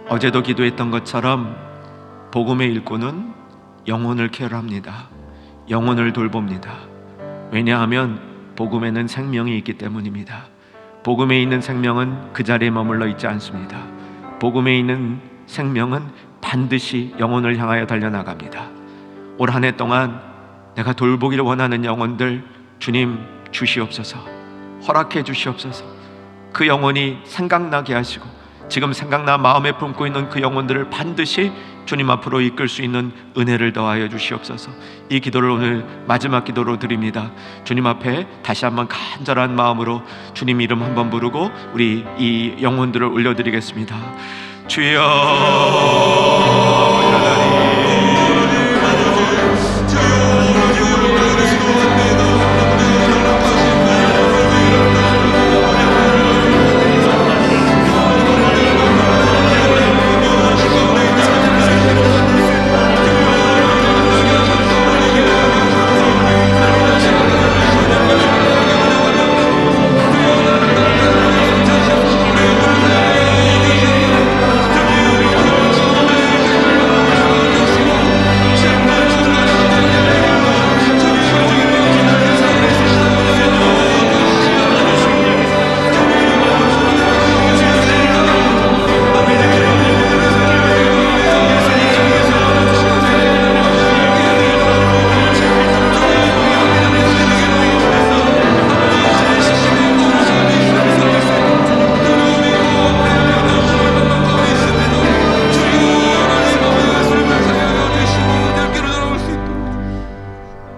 S4: 어제도 기도했던 것처럼 복음의 일꾼은 영혼을 케어합니다. 영혼을 돌봅니다. 왜냐하면 복음에는 생명이 있기 때문입니다. 복음에 있는 생명은 그 자리에 머물러 있지 않습니다. 복음에 있는 생명은 반드시 영혼을 향하여 달려나갑니다. 올 한 해 동안 내가 돌보기를 원하는 영혼들 주님 주시옵소서. 허락해 주시옵소서. 그 영혼이 생각나게 하시고 지금 생각나 마음에 품고 있는 그 영혼들을 반드시 주님 앞으로 이끌 수 있는 은혜를 더하여 주시옵소서. 이 기도를 오늘 마지막 기도로 드립니다. 주님 앞에 다시 한번 간절한 마음으로 주님 이름 한번 부르고 우리 이 영혼들을 올려드리겠습니다. 주여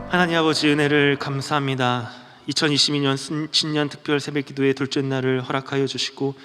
S2: 하나님 아버지 은혜를 감사합니다. 2022년 신년 특별 새벽기도의 둘째 날을 허락하여 주시고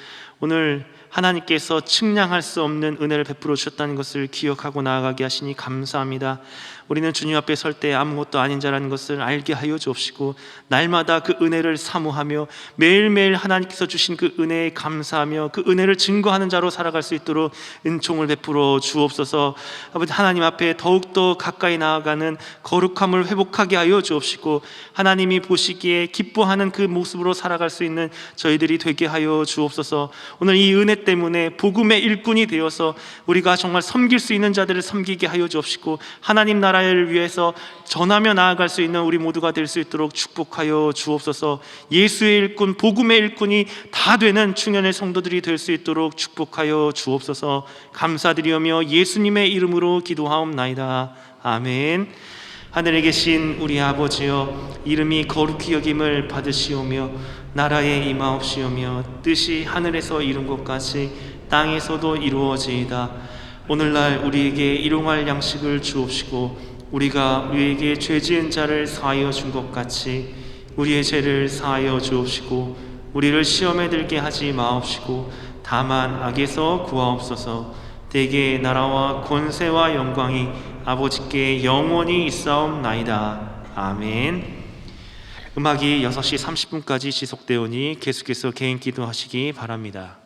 S2: 오늘 하나님께서 측량할 수 없는 은혜를 베풀어 주셨다는 것을 기억하고 나아가게 하시니 감사합니다. 우리는 주님 앞에 설 때 아무것도 아닌 자라는 것을 알게 하여 주옵시고, 날마다 그 은혜를 사모하며 매일매일 하나님께서 주신 그 은혜에 감사하며 그 은혜를 증거하는 자로 살아갈 수 있도록 은총을 베풀어 주옵소서. 아버지, 하나님 앞에 더욱더 가까이 나아가는 거룩함을 회복하게 하여 주옵시고, 하나님이 보시기에 기뻐하는 그 모습으로 살아갈 수 있는 저희들이 되게 하여 주옵소서. 오늘 이 은혜 때문에 복음의 일꾼이 되어서 우리가 정말 섬길 수 있는 자들을 섬기게 하여 주옵시고, 하나님 나라를 위해서 전하며 나아갈 수 있는 우리 모두가 될 수 있도록 축복하여 주옵소서. 예수의 일꾼, 복음의 일꾼이 다 되는 충년의 성도들이 될 수 있도록 축복하여 주옵소서. 감사드리오며 예수님의 이름으로 기도하옵나이다. 아멘. 하늘에 계신 우리 아버지여, 이름이 거룩히 여김을 받으시오며 나라에 임하옵시오며 뜻이 하늘에서 이룬 것 같이 땅에서도 이루어지이다. 오늘날 우리에게 일용할 양식을 주옵시고, 우리가 우리에게 죄 지은 자를 사하여 준 것 같이 우리의 죄를 사하여 주옵시고, 우리를 시험에 들게 하지 마옵시고 다만 악에서 구하옵소서. 대개 나라와 권세와 영광이 아버지께 영원히 있사옵나이다. 아멘. 음악이 6시 30분까지 지속되오니 계속해서 개인 기도하시기 바랍니다.